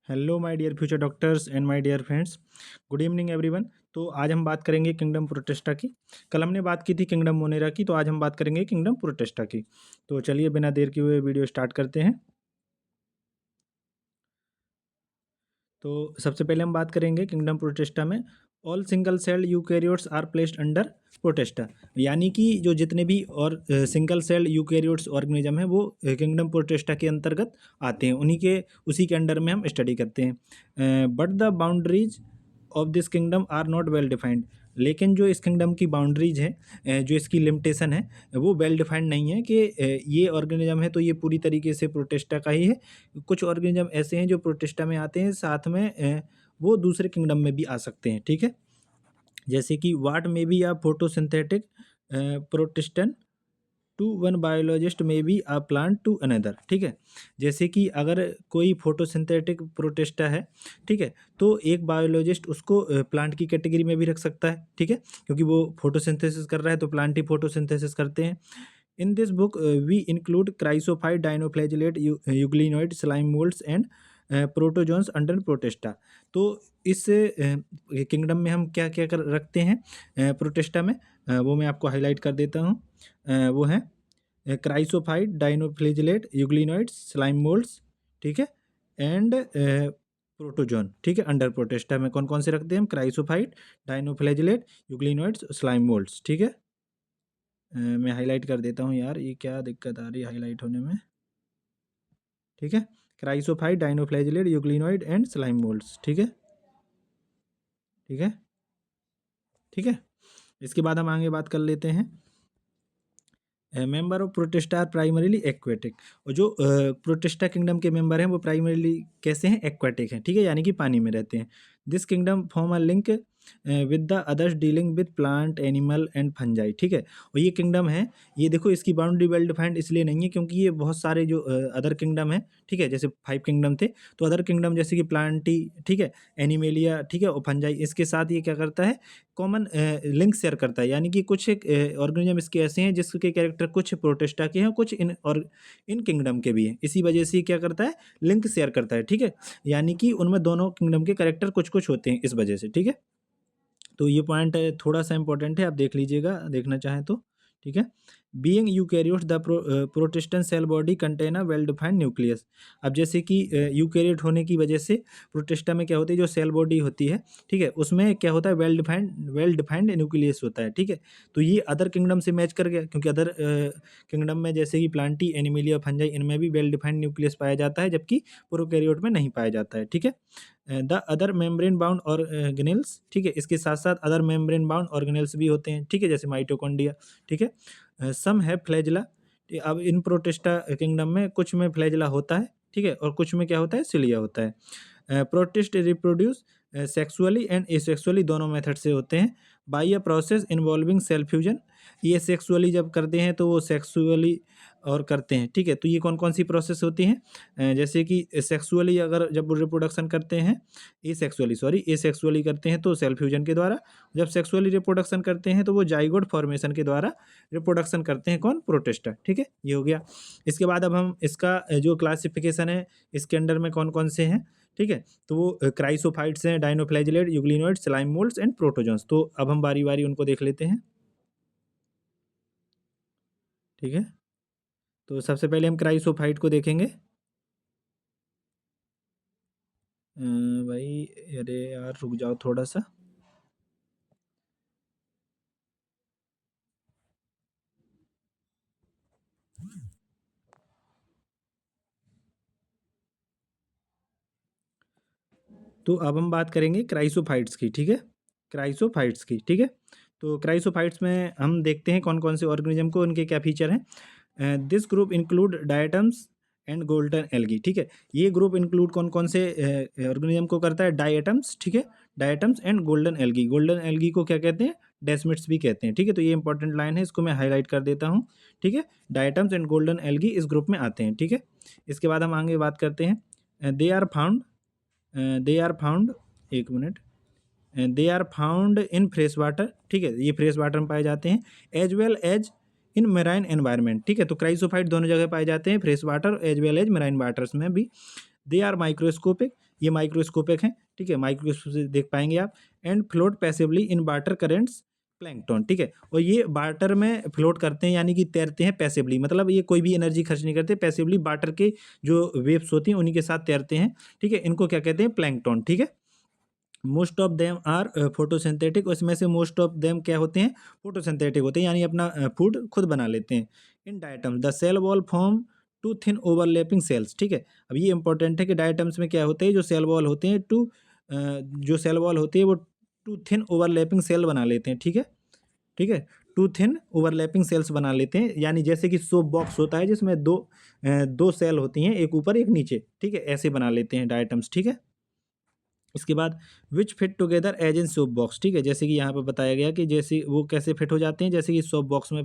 Hello my dear future doctors and my dear friends, good evening everyone. तो आज हम बात करेंगे किंगडम प्रोटेस्टा की। कल हमने बात की थी किंगडम मोनेरा की, तो आज हम बात करेंगे किंगडम प्रोटेस्टा की। तो चलिए बिना देर किए हुए वीडियो स्टार्ट करते हैं। तो सबसे पहले हम बात करेंगे किंगडम प्रोटेस्टा में all single cell eukaryotes are placed under protista, यानी कि जो जितने भी और सिंगल सेल यूकैरियोट्स ऑर्गेनिज्म है वो किंगडम प्रोटेस्टा के अंतर्गत आते हैं, उसी के अंडर में हम स्टडी करते हैं। But the boundaries of this kingdom are not well defined, लेकिन जो इस किंगडम की बाउंड्रीज है, जो इसकी लिमिटेशन है, वो वेल डिफाइंड नहीं है कि ये ऑर्गेनिज्म है तो ये पूरी तरीके से प्रोटेस्टा का ही है। कुछ ऑर्गेनिज्म ऐसे हैं जो प्रोटेस्टा में आते हैं, साथ में वो दूसरे किंगडम में भी आ सकते हैं। ठीक है, जैसे कि what may be a photosynthetic protestant to one biologist may be a plant to another. ठीक है, जैसे कि अगर कोई फोटोसिंथेटिक प्रोटेस्टा है, ठीक है, तो एक बायोलॉजिस्ट उसको प्लांट की कैटेगरी में भी रख सकता है। ठीक है, क्योंकि वो फोटोसिंथेसिस कर रहा है तो प्लांट ही फोटोसिंथेसिस करते हैं। In this book we include chrysophyte, dinoflagellate, euglenoid, slime moulds and protozoans under protista. तो इस किंगडम में हम क्या क्या कर रखते हैं प्रोटेस्टा में, वो मैं आपको हाईलाइट कर देता हूँ। वो हैं chrysophyte, dinoflagellate, euglenoids, slime moulds, ठीक है, एंड प्रोटोजोन। ठीक है, अंडर प्रोटेस्टा में कौन कौन से रखते हैं हम? Chrysophyte, dinoflagellate, euglenoids, slime moulds. ठीक है, मैं हाईलाइट कर देता हूँ यार, ये क्या दिक्कत आ रही है हाईलाइट होने में। ठीक है, chrysophyte, dinoflagellate, euglenoid and slime moulds. ठीक है, ठीक है, ठीक है। इसके बाद हम आगे बात कर लेते हैं। Member of protista are primarily aquatic, और जो प्रोटेस्टा किंगडम के मेंबर हैं वो प्राइमरीली कैसे हैं? एक्वेटिक हैं। ठीक है, यानी कि पानी में रहते हैं। This kingdom form a link with the others dealing with plant, animal and fungi. ठीक है, और ये किंगडम है, ये देखो इसकी बाउंड्री वेल डिफाइंड इसलिए नहीं है क्योंकि ये बहुत सारे जो अदर किंगडम है, ठीक है, जैसे 5 किंगडम थे, तो अदर किंगडम जैसे कि प्लांटी, ठीक है, एनिमेलिया, ठीक है, और फंजाई, इसके साथ ये क्या करता है? कॉमन लिंक शेयर करता है, यानी कि कुछ एक ऑर्गेनिज्म इसके ऐसे हैं जिसके कैरेक्टर कुछ प्रोटेस्टा के हैं, कुछ इन किंगडम के भी हैं। इसी वजह से ये क्या करता है? लिंक शेयर करता है। ठीक है, यानी कि उनमें दोनों किंगडम के कैरेक्टर कुछ कुछ होते हैं इस वजह से। ठीक है, तो ये पॉइंट थोड़ा सा इंपॉर्टेंट है, आप देख लीजिएगा देखना चाहें तो। ठीक है, being eukaryotes the protistan cell body contain a well defined nucleus. अब जैसे कि यूकैरियोट होने की वजह से प्रोटेस्टा में क्या होती है, जो सेल बॉडी होती है, ठीक है, उसमें क्या होता है? वेल डिफाइंड न्यूक्लियस होता है। ठीक है, तो ये अदर किंगडम से मैच कर गया, क्योंकि अदर किंगडम में जैसे कि प्लांटी, एनिमेलिया, फंजाई, इनमें भी वेल डिफाइंड न्यूक्लियस पाया जाता है, जबकि प्रोकैरियोट में नहीं पाया जाता है। ठीक है, the other membrane bound organelles, ठीक है, इसके साथ साथ अदर मेम्ब्रेन बाउंड ऑर्गेनेल्स भी होते हैं। ठीक है, जैसे माइटोकॉन्ड्रिया। ठीक है, सम है फ्लैजिला। अब इन प्रोटेस्टा किंगडम में कुछ में फ्लैजिला होता है, ठीक है, और कुछ में क्या होता है? सिलिया होता है। Protist reproduce sexually and asexually, दोनों मेथड से होते हैं, by a process involving cell fusion. ये सेक्सुअली जब करते हैं तो वो सेक्सुअली और करते हैं। ठीक है, तो ये कौन कौन सी प्रोसेस होती हैं? जैसे कि सेक्सुअली अगर जब रिप्रोडक्शन करते हैं, ए सेक्सुअली करते हैं तो सेल फ्यूजन के द्वारा। जब सेक्सुअली रिप्रोडक्शन करते हैं तो वो जाइगोट फॉर्मेशन के द्वारा रिप्रोडक्शन करते हैं। कौन? प्रोटेस्टा। ठीक है, ये हो गया। इसके बाद अब हम इसका जो क्लासिफिकेशन है, इसके अंडर में कौन कौन से हैं, ठीक है, तो वो क्राइसोफाइट्स हैं, dinoflagellate, euglenoid, slime moulds and protozoans. तो अब हम बारी बारी उनको देख लेते हैं। ठीक है, तो सबसे पहले हम क्राइसोफाइट को देखेंगे। भाई अरे यार रुक जाओ थोड़ा सा। तो अब हम बात करेंगे क्राइसोफाइट्स की। ठीक है, क्राइसोफाइट्स की। ठीक है, तो क्राइसोफाइट्स में हम देखते हैं कौन कौन से ऑर्गेनिज्म को, उनके क्या फीचर हैं। This group include diatoms and golden algae. ठीक है, ये ग्रुप इंक्लूड कौन कौन से ऑर्गेनिज्म को करता है? डायटम्स, ठीक है, diatoms and golden algae. Golden algae को क्या कहते हैं? डेस्मिट्स भी कहते हैं। ठीक है, तो ये इंपॉर्टेंट लाइन है, इसको मैं हाईलाइट कर देता हूँ। ठीक है, डायटम्स एंड गोल्डन एल्गी इस ग्रुप में आते हैं। ठीक है, इसके बाद हम आगे बात करते हैं। दे आर फाउंड, एक minute, they are found in fresh water. ठीक है, ये फ्रेश वाटर में पाए जाते हैं, as well as in marine environment. ठीक है, तो क्राइसोफाइट दोनों जगह पाए जाते हैं, fresh water as well as marine waters में भी। दे आर माइक्रोस्कोपिक, ये माइक्रोस्कोपिक हैं, ठीक है, माइक्रोस्कोप से देख पाएंगे आप। And float passively in water currents plankton, ठीक है, और ये वाटर में फ्लोट करते हैं यानी कि तैरते हैं पैसिवली, मतलब ये कोई भी एनर्जी खर्च नहीं करते, पैसिवली वाटर के जो वेव्स होती हैं उन्हीं के साथ तैरते हैं, ठीक है, इनको क्या कहते हैं, प्लैंकटन, ठीक है। Most of them are photosynthetic, उसमें से मोस्ट ऑफ देम क्या होते हैं, फोटोसिंथेटिक होते हैं, यानी अपना फूड खुद बना लेते हैं। In diatoms the cell wall form two thin overlapping cells, ठीक है, अब ये इंपॉर्टेंट है कि डायटम्स में क्या होते हैं, जो सेल वॉल होते हैं जो सेल वॉल होती है वो टू थिन ओवरलैपिंग सेल बना लेते हैं, ठीक है, ठीक है, टू थिन ओवरलैपिंग सेल्स बना लेते हैं, यानी जैसे कि सोप बॉक्स होता है जिसमें दो सेल होती हैं, एक ऊपर एक नीचे, ठीक है, ऐसे बना लेते हैं डायटम्स, ठीक है। इसके बाद which fit together as in soap box, ठीक है, जैसे कि यहाँ पे बताया गया कि जैसे वो कैसे फिट हो जाते हैं, जैसे कि सोप बॉक्स में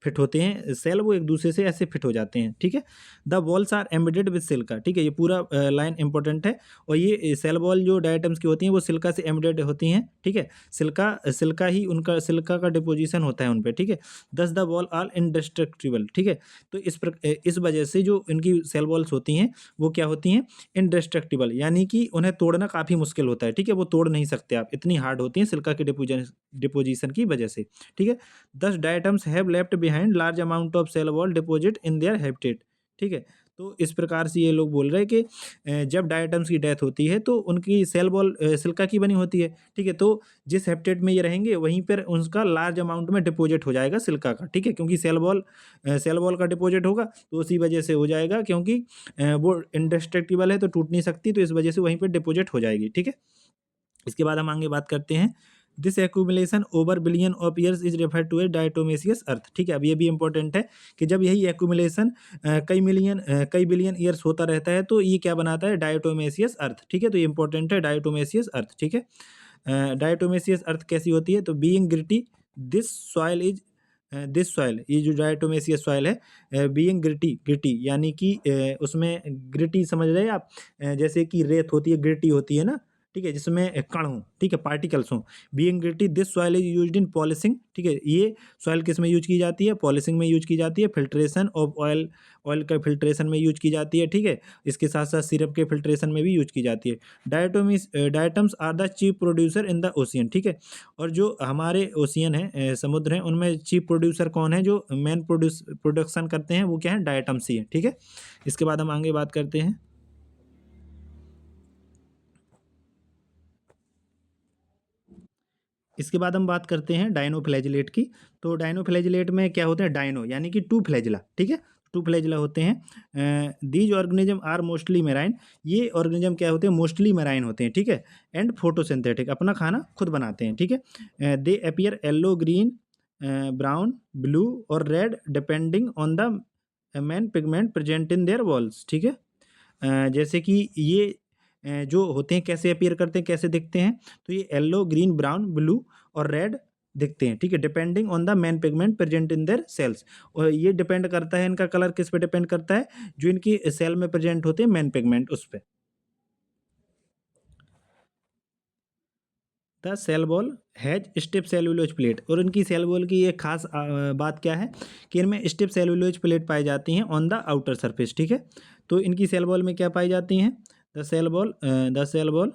फिट होते हैं सेल, वो एक दूसरे से ऐसे फिट हो जाते हैं, ठीक है। The walls are embedded with silica, ठीक है, ये पूरा लाइन इंपॉर्टेंट है, और ये सेल वॉल जो डायटम्स की होती हैं वो सिल्का से एम्बेडेड होती हैं, ठीक है, सिल्का सिल्का ही उनका सिल्का का डिपोजिशन होता है उन पर, ठीक है। दस द वॉल आर इंडेस्ट्रक्टिबल, ठीक है, तो इस वजह से जो इनकी सेल वॉल्स होती हैं वो क्या होती हैं, इंडेस्ट्रक्टिबल, यानी कि उन्हें तोड़ना काफ़ी मुश्किल होता है, ठीक है, वो तोड़ नहीं सकते आप, इतनी हार्ड होती हैं सिल्का के डिपोजिशन की वजह से, ठीक है। Thus diatoms have left behind large amount of cell wall deposit in their habitat, ठीक है, तो इस प्रकार से ये लोग बोल रहे हैं कि जब डायटम्स की डेथ होती है तो उनकी सेल वॉल सिल्का की बनी होती है, ठीक है, तो जिस हैबिटेट में ये रहेंगे वहीं पर उनका लार्ज अमाउंट में डिपोजिट हो जाएगा सिल्का का, ठीक है, क्योंकि सेल वॉल का डिपोजिट होगा तो उसी वजह से हो जाएगा, क्योंकि वो इंडेस्ट्रक्टिबल है तो टूट नहीं सकती, तो इस वजह से वहीं पे डिपॉजिट हो जाएगी, ठीक है। इसके बाद हम आगे बात करते हैं, this accumulation over billion of years is refer to a diatomaceous earth, ठीक है, अब ये भी इंपॉर्टेंट है कि जब यही एक्यूमुलेशन कई बिलियन ईयर्स होता रहता है तो ये क्या बनाता है, डायटोमेसियस अर्थ, ठीक है, तो ये इंपॉर्टेंट है डायटोमेसियस अर्थ, ठीक है। डायटोमेसियस अर्थ कैसी होती है, तो being gritty this soil is this soil, ये जो डायटोमेसियस सॉइल है, बीइंग ग्रिटी ग्रिटी यानी कि उसमें ग्रिटी समझ रहे हैं आप, जैसे कि रेत होती है, ग्रिटी होती है ना, ठीक है, जिसमें कण हो, ठीक है, पार्टिकल्स हो, being gritty this soil is used in polishing, ठीक है, ये सॉइल किस में यूज की जाती है, पॉलिशिंग में यूज की जाती है, फिल्ट्रेशन ऑफ ऑयल, ऑयल का फिल्ट्रेशन में यूज की जाती है, ठीक है, इसके साथ साथ सिरप के फिल्ट्रेशन में भी यूज की जाती है। Diatoms are the chief producer in the ocean, ठीक है, और जो हमारे ओशियन है, समुद्र हैं, उनमें चीफ प्रोड्यूसर कौन है, जो मेन प्रोडक्शन करते हैं वो क्या है, डायटम्स ही है, ठीक है। इसके बाद हम आगे बात करते हैं, इसके बाद हम बात करते हैं डायनोफ्लैजिलेट की। तो डायनोफ्लैजिलेट में क्या होते हैं, डायनो यानी कि टू फ्लैजिला, ठीक है, टू फ्लैजिला होते हैं। These organism are mostly marine, ये ऑर्गेनिज्म क्या होते हैं, मोस्टली मेराइन होते हैं, ठीक है, एंड फोटोसिंथेटिक, अपना खाना खुद बनाते हैं, ठीक है। They appear yellow, green, brown, blue और red depending on the main pigment present in their walls, ठीक है। जैसे कि ये जो होते हैं कैसे अपीयर करते हैं, कैसे दिखते हैं, तो ये येलो, ग्रीन, ब्राउन, ब्लू और रेड दिखते हैं, ठीक है, depending on the main pigment present in their cells, और ये डिपेंड करता है, इनका कलर किस पे डिपेंड करता है, जो इनकी सेल में प्रेजेंट होते हैं मेन पिगमेंट उस पे। The cell wall has stiff cellulose plate, और इनकी सेल वॉल की एक खास बात क्या है कि इनमें स्टिप सेलुलोज प्लेट पाई जाती हैं ऑन द आउटर सरफेस, ठीक है, तो इनकी सेल वॉल में क्या पाई जाती हैं, the cell wall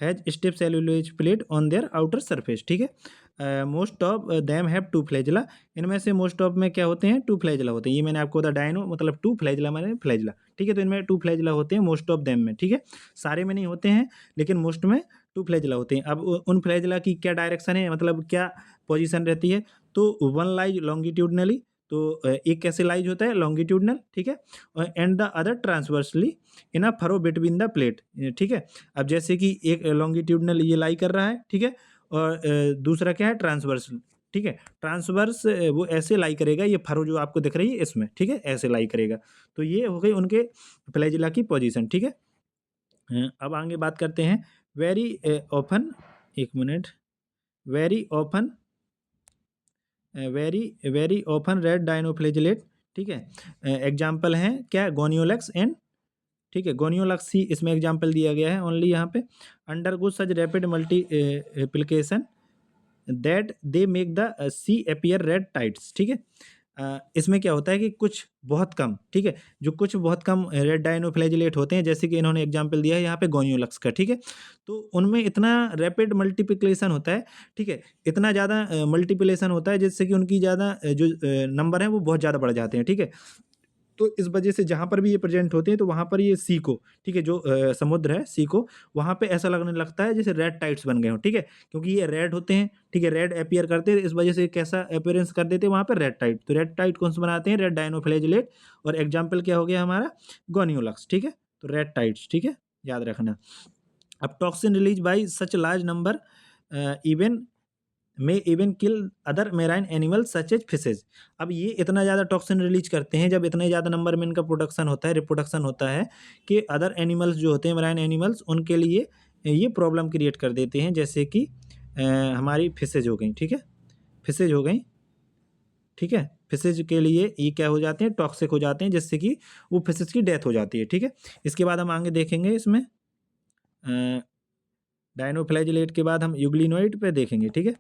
has stiff cellulose plate on their outer surface, ठीक है। Most of them have two flagella, इनमें से मोस्ट ऑफ में क्या होते हैं, टू फ्लैजिला होते हैं, ये मैंने आपको बताया, डायनो मतलब टू फ्लैजिला मैंने फ्लैजिला, ठीक है, तो इनमें टू फ्लैजिला होते हैं मोस्ट ऑफ देम में, ठीक है, सारे में नहीं होते हैं लेकिन मोस्ट में टू फ्लैजिला होते हैं। अब उन फ्लैजिला की क्या डायरेक्शन है, मतलब क्या पोजीशन रहती है, तो वन लाइज लॉन्गिट्यूडनली, तो एक कैसे लाइज होता है, लॉन्गिट्यूडनल, ठीक है, and the other transversely in a furrow between the plate, ठीक है। अब जैसे कि एक लॉन्गिट्यूडनल ये लाई कर रहा है, ठीक है, और दूसरा क्या है, ट्रांसवर्स, ठीक है, ट्रांसवर्स वो ऐसे लाई करेगा, ये फरो जो आपको दिख रही है इसमें, ठीक है, ऐसे लाई करेगा, तो ये हो गई उनके फ्लैजिला की पोजीशन, ठीक है। अब आगे बात करते हैं, वेरी ऑफन, एक minute, very often very very often red dinoflagellate, ठीक है, एग्जाम्पल हैं क्या, गोनियोलैक्स एंड, ठीक है, गोनियोलैक्स ही इसमें एग्जाम्पल दिया गया है ओनली यहाँ पे, undergo such rapid multiplication that they make the sea appear red tides, ठीक है, इसमें क्या होता है कि कुछ बहुत कम, ठीक है, जो कुछ बहुत कम रेड डायनोफ्लैजिलेट होते हैं, जैसे कि इन्होंने एग्जांपल दिया है यहाँ पे गोनियोलक्स का, ठीक है, तो उनमें इतना रैपिड मल्टीप्लिकेशन होता है, ठीक है, इतना ज़्यादा मल्टीप्लिकेशन होता है जिससे कि उनकी ज़्यादा जो नंबर है वो बहुत ज़्यादा बढ़ जाते हैं, ठीक है। तो इस वजह से जहाँ पर भी ये प्रेजेंट होते हैं तो वहाँ पर ये सी को, ठीक है, जो समुद्र है सी को, वहाँ पे ऐसा लगने लगता है जैसे रेड टाइड्स बन गए हों, ठीक है, क्योंकि ये रेड होते हैं, ठीक है, रेड अपीयर करते हैं, इस वजह से कैसा अपीयरेंस कर देते हैं वहाँ पर रेड टाइड। तो रेड टाइड कौन से बनाते हैं? Red dinoflagellate. और एग्जाम्पल क्या हो गया हमारा? गोनियोलक्स, ठीक है, तो रेड टाइड्स, ठीक है, याद रखना। अब toxin release by such large number even may even kill other marine animal such as fishes. अब ये इतना ज़्यादा टॉक्सिन रिलीज करते हैं जब इतने ज़्यादा नंबर में इनका प्रोडक्शन होता है, रिप्रोडक्शन होता है, कि अदर एनिमल्स जो होते हैं मेराइन एनिमल्स, उनके लिए ये प्रॉब्लम क्रिएट कर देते हैं, जैसे कि हमारी फिशेज हो गई, ठीक है, फिशेज हो गई, ठीक है, फिशेज के लिए ये क्या हो जाते हैं? टॉक्सिक हो जाते हैं, जिससे कि वो फिशेज की डेथ हो जाती है, ठीक है। इसके बाद हम आगे देखेंगे इसमें डायनोफ्लैजिलेट के बाद हम यूग्लिनोइड पे देखेंगे, ठीक है।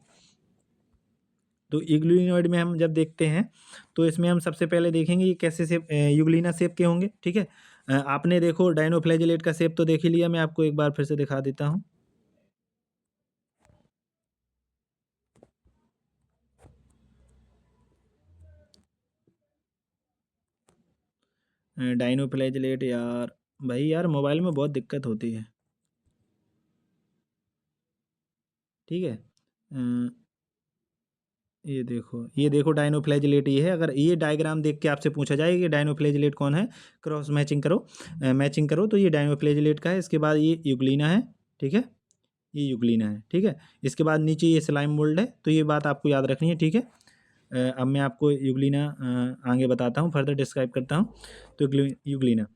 तो यूग्लिनोइड में हम जब देखते हैं तो इसमें हम सबसे पहले देखेंगे ये कैसे शेप, यूग्लिना शेप के होंगे, ठीक है। आपने देखो डायनोफ्लैजिलेट का शेप तो देख ही लिया, मैं आपको एक बार फिर से दिखा देता हूँ। डायनोफ्लैजिलेट यार, भाई यार मोबाइल में बहुत दिक्कत होती है, ठीक है। ये देखो डायनोफ्लैजिलेट ये है। अगर ये डायग्राम देख के आपसे पूछा जाए कि डायनोफ्लैजिलेट कौन है, क्रॉस मैचिंग करो, मैचिंग करो, तो ये डायनोफ्लैजिलेट का है। इसके बाद ये यूग्लिना है, ठीक है, ये यूग्लिना है, ठीक है। इसके बाद नीचे ये स्लाइम मोल्ड है, तो ये बात आपको याद रखनी है, ठीक है। अब मैं आपको यूग्लिना आगे बताता हूँ, फर्दर डिस्क्राइब करता हूँ। तो euglena,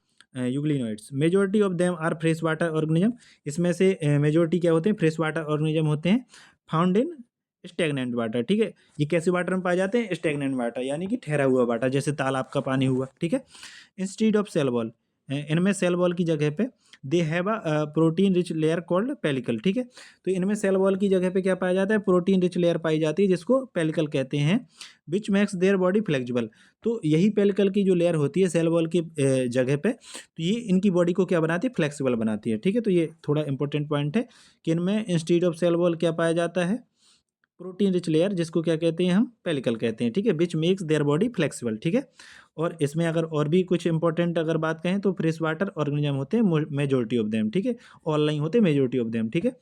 euglenoids majority of them are fresh water organism. इसमें से मेजोरिटी क्या होते हैं? फ्रेश वाटर ऑर्गेनिज्म होते हैं, फाउंड इन स्टेगनेंट वाटर, ठीक है। ये कैसे वाटर में पाए जाते हैं? स्टेगनेंट वाटर, यानी कि ठहरा हुआ वाटर, जैसे तालाब का पानी हुआ, ठीक है। इंस्टीड ऑफ सेल वॉल, इनमें सेल वॉल की जगह पे दे have a protein rich layer called pellicle, ठीक है। तो इनमें सेल वॉल की जगह पे क्या पाया जाता है? प्रोटीन रिच लेयर पाई जाती है, जिसको पेलिकल कहते हैं, which makes their body flexible. तो यही पेलिकल की जो लेयर होती है सेल वॉल की जगह पे, तो ये इनकी बॉडी को क्या बनाती है? फ्लेक्सिबल बनाती है, ठीक है। तो ये थोड़ा इंपॉर्टेंट पॉइंट है कि इनमें इंस्टीड ऑफ सेल वॉल क्या पाया जाता है? प्रोटीन रिच लेयर, जिसको क्या कहते हैं? हम पेलिकल कहते हैं, ठीक है, which makes their body flexible, ठीक है। और इसमें अगर और भी कुछ इंपॉर्टेंट अगर बात कहें तो फ्रेश वाटर ऑर्गेनिज्म होते हैं मेजोरिटी ऑफ देम, ठीक है, ऑल नहीं होते, मेजोरिटी ऑफ देम, ठीक है।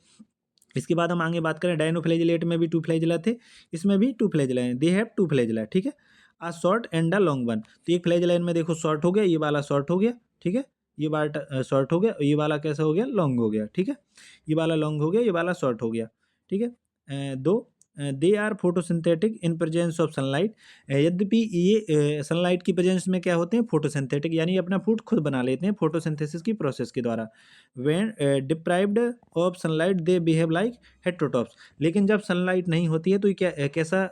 इसके बाद हम आगे बात करें, डायनोफ्लैजिलेट में भी टू फ्लैजिला थे, इसमें भी टू फ्लैजिला है, दे हैव टू फ्लैजिला, ठीक है, a short and a long one. तो एक फ्लैजिला इनमें देखो शॉर्ट हो गया, ये वाला शॉर्ट हो गया, ठीक है, ये वाला शॉर्ट हो गया, ये वाला कैसा हो गया? लॉन्ग हो गया, ठीक है, ये वाला लॉन्ग हो गया, ये वाला शॉर्ट हो गया, ठीक है। Though they are photosynthetic in presence of sunlight. यद्यपि ये सनलाइट की प्रेजेंस में क्या होते हैं? फोटोसिंथेटिक, यानी अपना फूड खुद बना लेते हैं फोटोसिंथेसिस की प्रोसेस के द्वारा। When deprived of sunlight they behave like heterotrophs. लेकिन जब सनलाइट नहीं होती है तो ये कैसा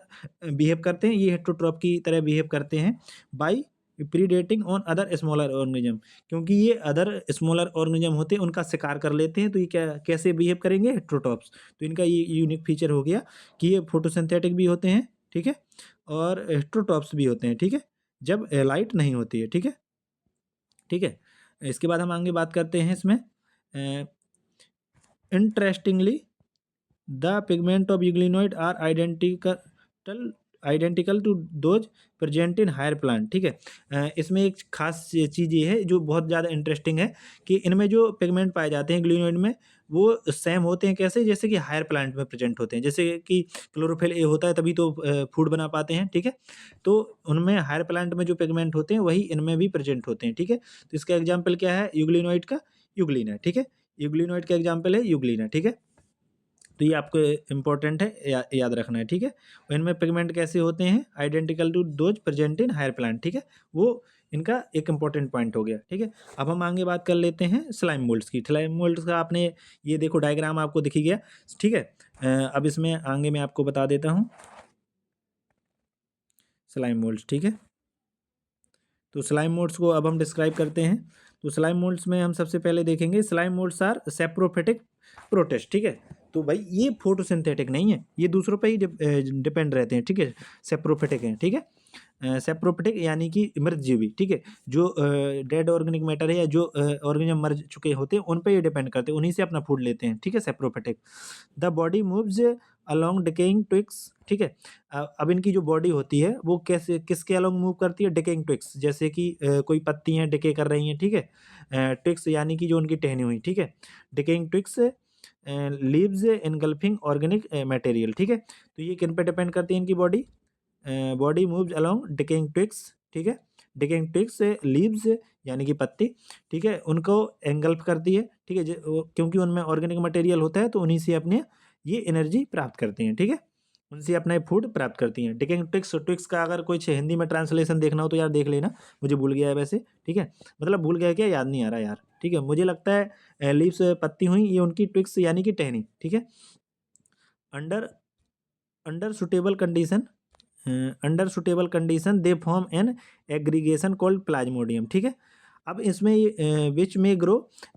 बिहेव करते हैं? ये हेट्रोट्रॉप की तरह बिहेव करते हैं, by predating on other smaller organism. क्योंकि ये अदर स्मॉलर ऑर्गेनिज्म होते हैं, उनका शिकार कर लेते हैं, तो ये क्या कैसे बिहेव करेंगे? हेट्रोट्रॉप्स। तो इनका ये यूनिक फीचर हो गया कि ये फोटोसिंथेटिक भी होते हैं, ठीक है, और हेट्रोट्रॉप्स भी होते हैं, ठीक है, जब लाइट नहीं होती है, ठीक है, ठीक है। इसके बाद हम आगे बात करते हैं इसमें, interestingly the pigment of euglenoid are identical to those present in higher plant, ठीक है। इसमें एक खास चीज़ ये है जो बहुत ज़्यादा इंटरेस्टिंग है कि इनमें जो पिगमेंट पाए जाते हैं ग्लिनोइड में, वो सेम होते हैं, कैसे? जैसे कि हायर प्लांट में प्रेजेंट होते हैं, जैसे कि क्लोरोफिल ए होता है तभी तो फूड बना पाते हैं, ठीक है। तो उनमें हायर प्लांट में जो पिगमेंट होते हैं वही इनमें भी प्रेजेंट होते हैं, ठीक है। तो इसका एग्जाम्पल क्या है? यूग्लिनोइड का यूग्लिना, ठीक है, यूग्लिनोइड का एग्जाम्पल है यूग्लिना, ठीक है। तो ये आपको इम्पोर्टेंट है, याद रखना है, ठीक है। और इनमें पिगमेंट कैसे होते हैं? Identical to those present in higher plant, ठीक है, वो इनका एक इंपॉर्टेंट पॉइंट हो गया, ठीक है। अब हम आगे बात कर लेते हैं स्लाइम मोल्ड्स की। स्लाइम मोल्ड्स का आपने ये देखो डायग्राम आपको दिख ही गया, ठीक है। अब इसमें आगे मैं आपको बता देता हूँ स्लाइम मोल्ड्स, ठीक है। तो स्लाइम मोल्ड्स को अब हम डिस्क्राइब करते हैं। तो स्लाइम मोल्ड्स में हम सबसे पहले देखेंगे slime moulds are saprophytic protist, ठीक है। तो भाई ये फोटोसिंथेटिक नहीं है, ये दूसरों पे ही डिपेंड रहते हैं, ठीक है, सेप्रोफिटिक हैं, ठीक है। सेप्रोफिटिक यानी कि मृतजीवी, ठीक है, जो डेड ऑर्गेनिक मैटर है या जो ऑर्गेनिज्म मर चुके होते हैं उन पे ये डिपेंड करते हैं, उन्हीं से अपना फूड लेते हैं, ठीक है, saprophytic. The body moves along decaying twigs, ठीक है। अब इनकी जो बॉडी होती है वो कैसे किसके अलोंग मूव करती है, डिकेइंग ट्विग्स, जैसे कि कोई पत्ती हैं डिके कर रही हैं, ठीक है, ट्विग्स यानी कि जो उनकी टहनी हुई, ठीक है, decaying twigs, leaves engulfing organic material, ठीक है। तो ये किन पे डिपेंड करती है इनकी body, body moves along decaying twigs, ठीक है, डिकेइंग ट्विग्स से लीव्स यानी कि पत्ती, ठीक है, उनको एंगल्फ करती है, ठीक है, क्योंकि उनमें ऑर्गेनिक मटेरियल होता है तो उन्हीं से अपने ये एनर्जी प्राप्त करती हैं, ठीक है, उनसे अपना फूड प्राप्त करती हैं। डिकेइंग ट्विग्स, ट्विग्स का अगर कुछ हिंदी में ट्रांसलेशन देखना हो तो यार देख लेना, मुझे भूल गया है वैसे, ठीक है, मतलब भूल गया क्या, याद नहीं आ रहा यार, ठीक है, मुझे लगता है लीव्स पत्ती हुई, ये उनकी ट्विग्स यानी कि टहनी, ठीक है। Under under suitable condition, under suitable condition they form an aggregation called plasmodium, ठीक है। अब इसमें विच में grow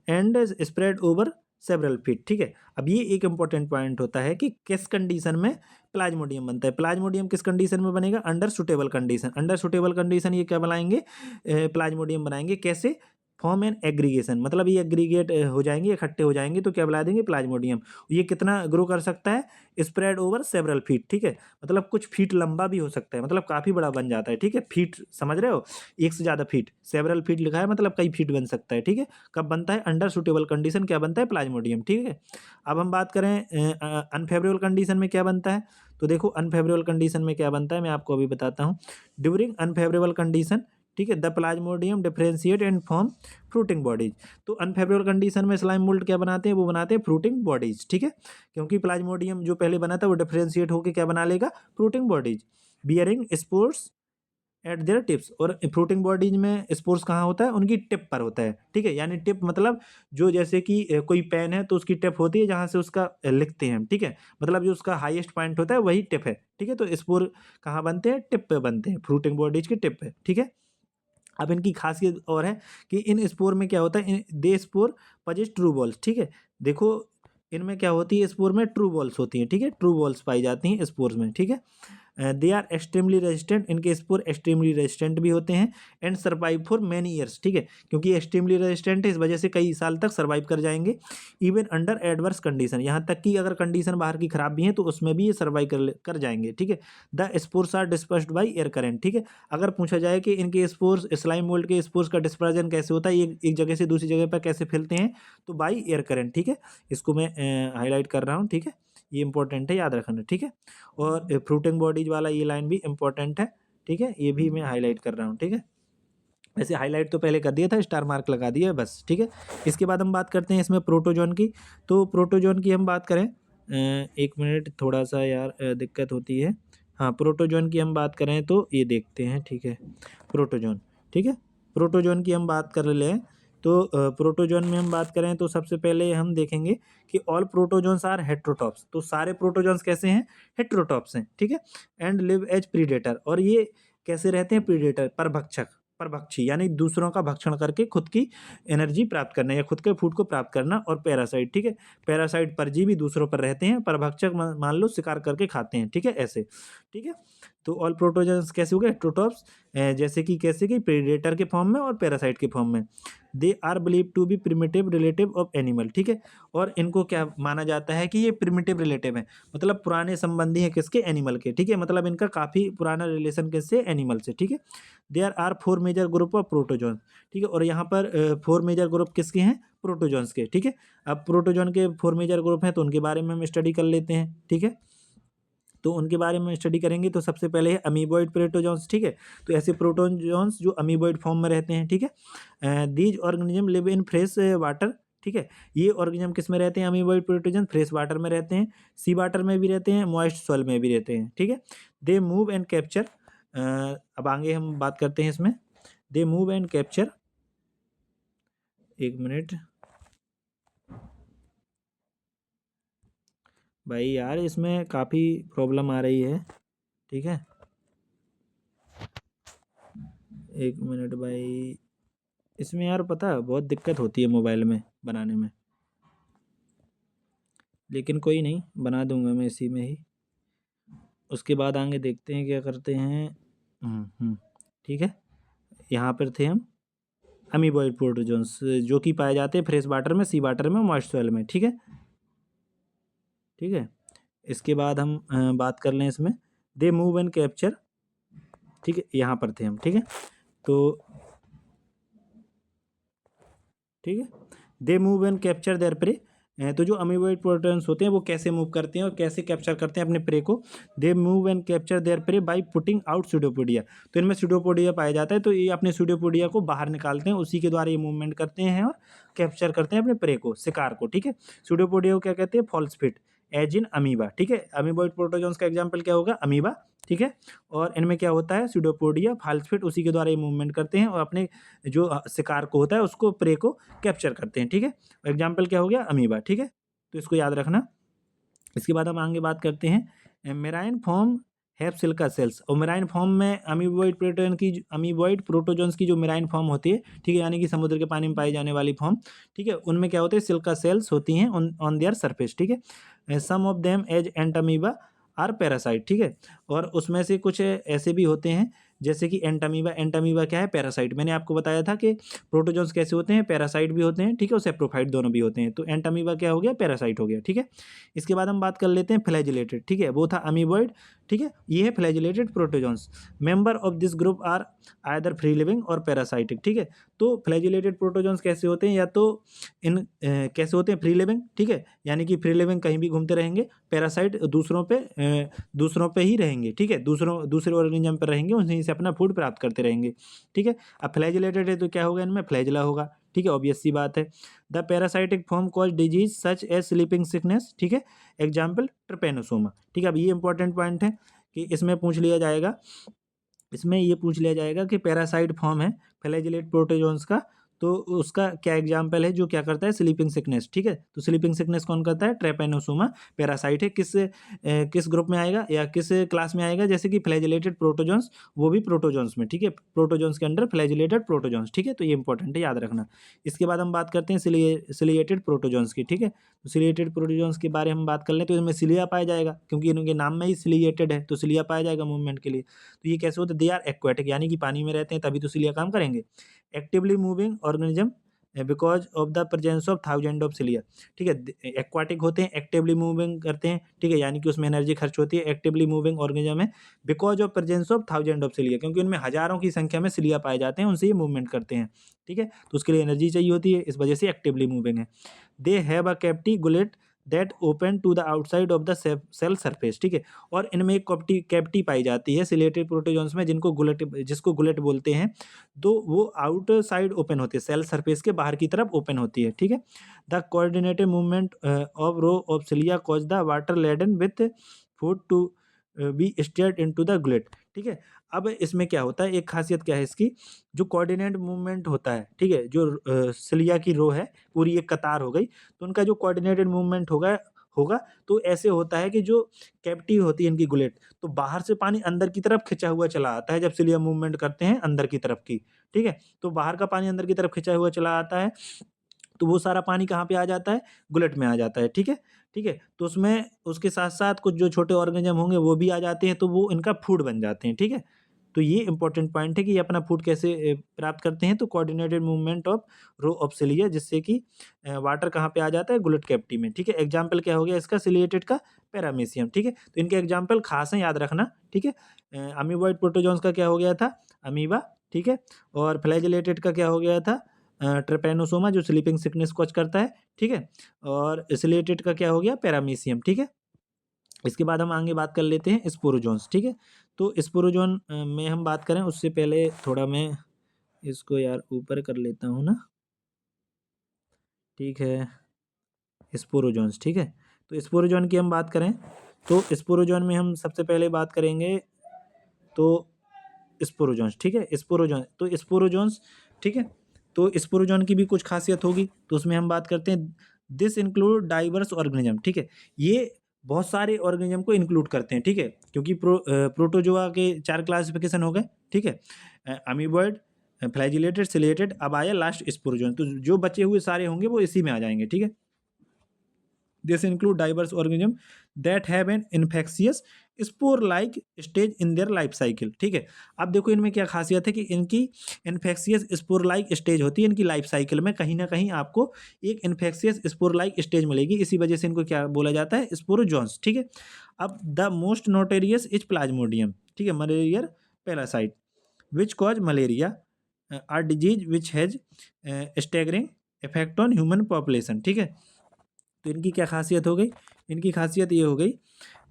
and spread over several feet, ठीक है। अब ये एक इंपॉर्टेंट पॉइंट होता है कि किस कंडीशन में प्लाज्मोडियम बनता है। प्लाज्मोडियम किस कंडीशन में बनेगा, under suitable condition, under suitable condition ये क्या बनाएंगे, प्लाज्मोडियम बनाएंगे, कैसे, फॉर्म एन एग्रीगेशन, मतलब ये एग्रीगेट हो जाएंगे, इकट्ठे हो जाएंगे तो क्या बुला देंगे, प्लाज्मोडियम। ये कितना ग्रो कर सकता है, स्प्रेड ओवर सेवरल फीट, ठीक है, मतलब कुछ फीट लंबा भी हो सकता है, मतलब काफ़ी बड़ा बन जाता है, ठीक है, फीट समझ रहे हो, एक से ज़्यादा फीट, सेवरल फीट लिखा है मतलब कई फीट बन सकता है, ठीक है। कब बनता है, अंडर सुटेबल कंडीशन क्या बनता है, प्लाज्मोडियम, ठीक है। अब हम बात करें अनफेवरेबल कंडीशन में क्या बनता है, तो देखो अनफेवरेबल कंडीशन में क्या बनता है मैं आपको अभी बताता हूँ। ड्यूरिंग अनफेवरेबल कंडीशन, ठीक है, the Plasmodium differentiate and form fruiting bodies. तो अनफेवरेबल कंडीशन में स्लाइम मोल्ड क्या बनाते हैं, वो बनाते हैं फ्रूटिंग बॉडीज, ठीक है, क्योंकि प्लाज्मोडियम जो पहले बना था वो डिफरेंशिएट होकर क्या बना लेगा, fruiting bodies, bearing spores eight there tips. और फ्रूटिंग बॉडीज में स्पोर्स कहाँ होता है, उनकी टिप पर होता है, ठीक है, यानी टिप मतलब जो जैसे कि कोई पेन है तो उसकी टिप होती है जहाँ से उसका लिखते हैं, ठीक है, मतलब जो उसका हाईएस्ट पॉइंट होता है वही टिप है, ठीक है। तो स्पोर कहाँ बनते हैं, टिप पे बनते हैं, फ्रूटिंग बॉडीज की टिप पे, ठीक है। अब इनकी खासियत और है कि इन स्पोर में क्या होता है, दे स्पोर पजेस ट्रू बॉल्स, ठीक है, देखो इनमें क्या होती है, स्पोर में ट्रू बॉल्स होती हैं, ठीक है, ट्रू बॉल्स पाई जाती हैं स्पोर्स में, ठीक है। दे आर एक्सट्रीमली रेजिस्टेंट, इनके स्पोर एक्सट्रीमली रेजिस्टेंट भी होते हैं, and survive for many years, ठीक है, क्योंकि एक्सट्रीमली रेजिस्टेंट है इस वजह से कई साल तक सर्वाइव कर जाएंगे, इवन अंडर एडवर्स कंडीशन, यहाँ तक कि अगर कंडीशन बाहर की खराब भी है तो उसमें भी ये सर्वाइव कर जाएंगे, ठीक है। The spores are dispersed by air current, ठीक है, अगर पूछा जाए कि इनके स्पोर्स, स्लाइम मोल्ड के स्पोर्स का डिस्पर्जन कैसे होता है, ये एक जगह से दूसरी जगह पर कैसे फैलते हैं, तो बाई एयर करेंट, ठीक है, इसको मैं हाईलाइट कर रहा हूँ, ठीक है, ये इंपॉर्टेंट है, याद रखना, ठीक है। और फ्रूटिंग बॉडीज वाला ये लाइन भी इंपॉर्टेंट है, ठीक है, ये भी मैं हाईलाइट कर रहा हूँ, ठीक है। वैसे हाईलाइट तो पहले कर दिया था, स्टार मार्क लगा दिया है बस, ठीक है। इसके बाद हम बात करते हैं इसमें प्रोटोजोन की। तो प्रोटोजोन की हम बात करें, एक मिनट, थोड़ा सा यार दिक्कत होती है। हाँ, प्रोटोजोन की हम बात करें तो ये देखते हैं, ठीक है, प्रोटोजोन, ठीक है, प्रोटोजोन की हम बात कर लें तो प्रोटोजोन में हम बात करें तो सबसे पहले हम देखेंगे कि ऑल प्रोटोजोन्स आर हेट्रोटॉप्स, तो सारे प्रोटोजोन्स कैसे हैं, हेट्रोटॉप्स हैं, ठीक है, एंड लिव एज प्रीडेटर, और ये कैसे रहते हैं, प्रीडेटर, परभक्षक, परभक्षी यानी दूसरों का भक्षण करके खुद की एनर्जी प्राप्त करना या खुद के फूड को प्राप्त करना, और पैरासाइट, ठीक है, पैरासाइट परजीवी दूसरों पर रहते हैं, परभक्षक मान लो शिकार करके खाते हैं, ठीक है, ऐसे, ठीक है। तो ऑल प्रोटोजन्स कैसे हो गए, हेट्रोटॉप्स, जैसे कि कैसे कि प्रेडेटर के फॉर्म में और पैरासाइट के फॉर्म में। They are believe to be primitive relative of animal, ठीक है, और इनको क्या माना जाता है कि ये प्रिमिटिव रिलेटिव है, मतलब पुराने संबंधी हैं किसके, एनिमल के, ठीक है, मतलब इनका काफ़ी पुराना रिलेशन किससे, एनिमल से, ठीक है। There are 4 major group of protozoan, ठीक है, और यहाँ पर 4 मेजर ग्रुप किसके हैं, प्रोटोजोन्स के, ठीक है। अब प्रोटोजोन के 4 मेजर ग्रुप हैं तो उनके बारे में हम स्टडी कर लेते हैं, ठीक है। तो उनके बारे में स्टडी करेंगे तो सबसे पहले है अमीबॉइड प्रोटोजोन्स, ठीक है, तो ऐसे प्रोटोजोन्स जो अमीबॉइड फॉर्म में रहते हैं, ठीक है। These organism live in fresh water, ठीक है, ये ऑर्गेनिज्म किस में रहते हैं, अमीबॉइड प्रोटोजन फ्रेश वाटर में रहते हैं, सी वाटर में भी रहते हैं, मॉइस्ट सॉइल में भी रहते हैं, ठीक है। दे मूव एंड कैप्चर, अब आगे हम बात करते हैं इसमें, दे मूव एंड कैप्चर, एक मिनट भाई यार इसमें काफ़ी प्रॉब्लम आ रही है, ठीक है, एक मिनट भाई, इसमें यार पता है बहुत दिक्कत होती है मोबाइल में बनाने में, लेकिन कोई नहीं, बना दूंगा मैं इसी में ही, उसके बाद आगे देखते हैं क्या करते हैं। ठीक है, यहाँ पर थे हम अमीबॉइड प्रोटोजोन्स जो कि पाए जाते हैं फ्रेश वाटर में, सी वाटर में, मॉइस्ट सॉइल में। ठीक है, ठीक है। इसके बाद हम बात कर लें इसमें, दे मूव एंड कैप्चर। ठीक है, यहाँ पर थे हम। ठीक है, तो ठीक है, they move and capture there pray. तो जो अमीबॉइड प्रोटोजोन्स होते हैं वो कैसे मूव करते हैं और कैसे कैप्चर करते हैं अपने प्रे को? They move and capture there pray by putting out pseudopodia. तो इनमें स्यूडोपोडिया पाया जाता है, तो ये अपने स्यूडोपोडिया को बाहर निकालते हैं, उसी के द्वारा ये मूवमेंट करते हैं और कैप्चर करते हैं अपने प्रे को, शिकार को। ठीक है, स्यूडोपोडिया को क्या कहते हैं? False feet, as in amoeba. ठीक है, अमीबॉइड प्रोटोजोन्स का एग्जाम्पल क्या होगा? अमीबा। ठीक है, और इनमें क्या होता है? स्यूडोपोडिया, फॉल्स फिट, उसी के द्वारा ये मूवमेंट करते हैं और अपने जो शिकार को होता है उसको, प्रे को कैप्चर करते हैं। ठीक है, एग्जाम्पल क्या हो गया? अमीबा। ठीक है, तो इसको याद रखना। इसके बाद हम आगे बात करते हैं, marine form have silica shells. और मेराइन फॉर्म में अमीबॉइड प्रोटोजोन्स की जो मेराइन फॉर्म होती है, ठीक है, यानी कि समुद्र के पानी में पाई जाने वाली फॉर्म, ठीक है, उनमें क्या होते हैं? सिल्का सेल्स होती हैं ऑन देयर सरफेस। ठीक है, some of them as entamoeba are parasite. ठीक है, और उसमें से कुछ ऐसे भी होते हैं जैसे कि एंटामीबा। एंटामीबा क्या है? पैरासाइट। मैंने आपको बताया था कि प्रोटोजोन्स कैसे होते हैं? पैरासाइट भी होते हैं, ठीक है, और सेप्रोफाइट दोनों भी होते हैं। तो एंटामीबा क्या हो गया? पैरासाइट हो गया। ठीक है, इसके बाद हम बात कर लेते हैं फ्लैजिलेटेड। ठीक है, वो था अमीबॉइड। ठीक है, ये है flagellated protozoans. Member of this group are either free living और पैरासाइटिक। ठीक है, तो फ्लैजिलेटेड प्रोटोजोन्स कैसे होते हैं? या तो कैसे होते हैं? Free living. ठीक है, यानी कि फ्री लिविंग कहीं भी घूमते रहेंगे। पैरासाइट दूसरों पे ही रहेंगे। ठीक है, दूसरे ऑर्गेनिज्म पर रहेंगे, उन्हीं से अपना फूड प्राप्त करते रहेंगे। ठीक है, अब फ्लैजिलेटेड है तो क्या होगा? इनमें फ्लैजिला होगा। ठीक है, ऑब्वियस सी बात है। The parasitic form cause disease such as sleeping sickness. ठीक है, एग्जाम्पल ट्रिपेनोसोमा। ठीक है, अब ये इंपॉर्टेंट पॉइंट है कि इसमें पूछ लिया जाएगा, इसमें ये पूछ लिया जाएगा कि पैरासाइट फॉर्म है फ्लैजिलेट प्रोटोजोन्स का, तो उसका क्या एग्जाम्पल है जो क्या करता है? Sleeping sickness. ठीक है, तो स्लीपिंग सिकनेस कौन करता है? ट्रेपेनोसोमा पैरासाइट है। किस ग्रुप में आएगा या किस क्लास में आएगा? जैसे कि फ्लैजिलेटेड प्रोटोजोन्स, वो भी प्रोटोजोन्स में। ठीक है, प्रोटोजोन्स के अंडर फ्लैजिलेटेड प्रोटोजोन्स। ठीक है, तो ये इंपॉर्टेंट है, याद रखना। इसके बाद हम बात करते हैं सिलिएटेड प्रोटोजोन्स की। ठीक है, तो सिलिएटेड प्रोटोजोन्स के बारे में हम बात कर लें तो इसमें सिलिया पाया जाएगा, क्योंकि इनके नाम में ही सिलिएटेड है, तो सिलिया पाया जाएगा मूवमेंट के लिए। तो ये कैसे होते हैं? दे आर एक्वाटिक, यानी कि पानी में रहते हैं, तभी तो सिलिया काम करेंगे। Actively moving organism because of the presence of thousand of cilia. ठीक है, एक्वाटिक होते हैं, एक्टिवली मूविंग करते हैं। ठीक है, यानी कि उसमें एनर्जी खर्च होती है। एक्टिवली मूविंग ऑर्गेनिज्म है because of presence of thousand of cilia, क्योंकि उनमें हजारों की संख्या में सिलिया पाए जाते हैं, उनसे ये मूवमेंट करते हैं। ठीक है, तो उसके लिए एनर्जी चाहिए होती है, इस वजह से एक्टिवली मूविंग है। They have a cavity gullet that open to the outside of the cell surface. ठीक है, और इनमें एक कैविटी पाई जाती है सिलेटेड प्रोटोजोन्स में, जिसको गुलेट बोलते हैं, तो वो आउटसाइड ओपन होती है, सेल सरफेस के बाहर की तरफ ओपन होती है। ठीक है, the coordinated movement of row of cilia cause the water laden with food to be steered into the gullet. ठीक है, अब इसमें क्या होता है? एक खासियत क्या है इसकी? जो कोऑर्डिनेट मूवमेंट होता है, ठीक है, जो सिलिया की रो है, पूरी एक कतार हो गई, तो उनका जो कोऑर्डिनेटेड मूवमेंट होगा होगा तो ऐसे होता है कि जो कैविटी होती है इनकी गुलेट, तो बाहर से पानी अंदर की तरफ खिंचा हुआ चला आता है जब सिलिया मूवमेंट करते हैं अंदर की तरफ की। ठीक है, तो बाहर का पानी अंदर की तरफ खिंचा हुआ चला आता है, तो वो सारा पानी कहाँ पे आ जाता है? गुलेट में आ जाता है। ठीक है, ठीक है, तो उसमें उसके साथ-साथ कुछ जो छोटे ऑर्गेनिज़्म होंगे वो भी आ जाते हैं, तो वो इनका फूड बन जाते हैं। ठीक है, तो ये इंपॉर्टेंट पॉइंट है कि ये अपना फूड कैसे प्राप्त करते हैं? तो coordinated movement of row of cilia, जिससे कि वाटर कहाँ पे आ जाता है? गुलेट कैविटी में। ठीक है, एग्जाम्पल क्या हो गया इसका? सिलिएटेड का पैरामीशियम। ठीक है, तो इनके एग्जाम्पल खास हैं, याद रखना। ठीक है, अमीबॉइड प्रोटोजोन्स का क्या हो गया था? अमीबा। ठीक है, और फ्लैजिलेटेड का क्या हो गया था? ट्रिपैनोसोमा, जो स्लीपिंग सिकनेस कॉज करता है। ठीक है, और सिलिएटेड का क्या हो गया? पैरामीशियम। ठीक है, इसके बाद हम आगे बात कर लेते हैं स्पोरोजोन्स। ठीक है, तो स्पोरोजोन में हम बात करें उससे पहले थोड़ा मैं इसको यार ऊपर कर लेता हूँ ना। ठीक है, स्पोरोजोन्स। ठीक है, तो स्पोरोजोन की हम बात करें तो स्पोरोजोन में हम सबसे पहले बात करेंगे तो स्पोरोजोन्स। ठीक है, स्पोरोजोन्स। ठीक है, तो स्पोरोजोन की भी कुछ खासियत होगी, तो उसमें हम बात करते हैं, दिस इंक्लूड डाइवर्स ऑर्गेनिज्म। ठीक है, ये बहुत सारे ऑर्गेनिज्म को इंक्लूड करते हैं। ठीक है, क्योंकि प्रोटोजोआ के 4 क्लासिफिकेशन हो गए। ठीक है, अमीबॉइड, फ्लैजिलेटेड, सिलिएटेड, अब आया लास्ट स्पोरोजोन, तो जो बचे हुए सारे होंगे वो इसी में आ जाएंगे। ठीक है, this include diverse organism that have an infectious spore like stage in their life cycle. ठीक है, अब देखो इनमें क्या खासियत है कि इनकी इन्फेक्शियस स्पोर लाइक स्टेज होती है इनकी लाइफ साइकिल में, कहीं ना कहीं आपको एक इन्फेक्शियस स्पोर लाइक स्टेज मिलेगी, इसी वजह से इनको क्या बोला जाता है, स्पोरोजोन्स। ठीक है, अब the most notorious is plasmodium. ठीक है, malarial parasite which cause malaria are disease which has staggering effect on human population. ठीक है, तो इनकी क्या खासियत हो गई, इनकी खासियत ये हो गई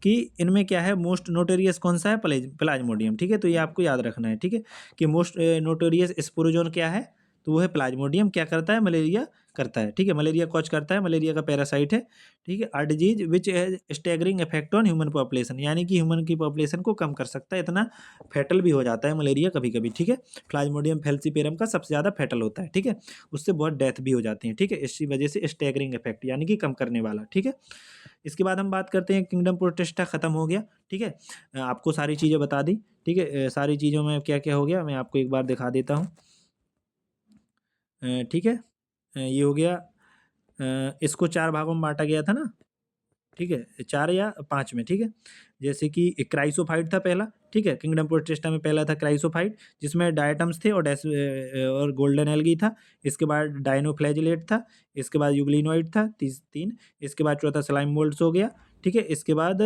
कि इनमें क्या है, मोस्ट नोटेरियस कौन सा है, प्लाज्मोडियम। ठीक है, तो ये आपको याद रखना है। ठीक है, कि मोस्ट नोटेरियस स्पोरोजोन क्या है, तो वो है प्लाज्मोडियम। क्या करता है, मलेरिया करता है। ठीक है, मलेरिया कॉज करता है, मलेरिया का पैरासाइट है। ठीक है, आर डिजीज विच है staggering effect on human population, यानी कि ह्यूमन की पॉपुलेशन को कम कर सकता है, इतना फैटल भी हो जाता है मलेरिया कभी कभी। ठीक है, प्लाज्मोडियम फैल्सीपेरम का सबसे ज़्यादा फैटल होता है। ठीक है, उससे बहुत डेथ भी हो जाती है। ठीक है, इसी वजह से स्टैगरिंग इफेक्ट यानी कि कम करने वाला। ठीक है, इसके बाद हम बात करते हैं, किंगडम प्रोटेस्टा खत्म हो गया। ठीक है, आपको सारी चीज़ें बता दी। ठीक है, सारी चीज़ों में क्या क्या हो गया मैं आपको एक बार दिखा देता हूँ। ठीक है, ये हो गया। इसको 4 भागों में बाँटा गया था ना। ठीक है, 4 या 5 में। ठीक है, जैसे कि एक क्राइसोफाइट था पहला। ठीक है, किंगडम प्रोटेस्टा में पहला था क्राइसोफाइट, जिसमें डायटम्स थे और और गोल्डन एल्गी था। इसके बाद डायनोफ्लैजिलेट था। इसके बाद यूग्लिनोइड था, 3। इसके बाद चौथा स्लाइम मोल्ड्स हो गया। ठीक है, इसके बाद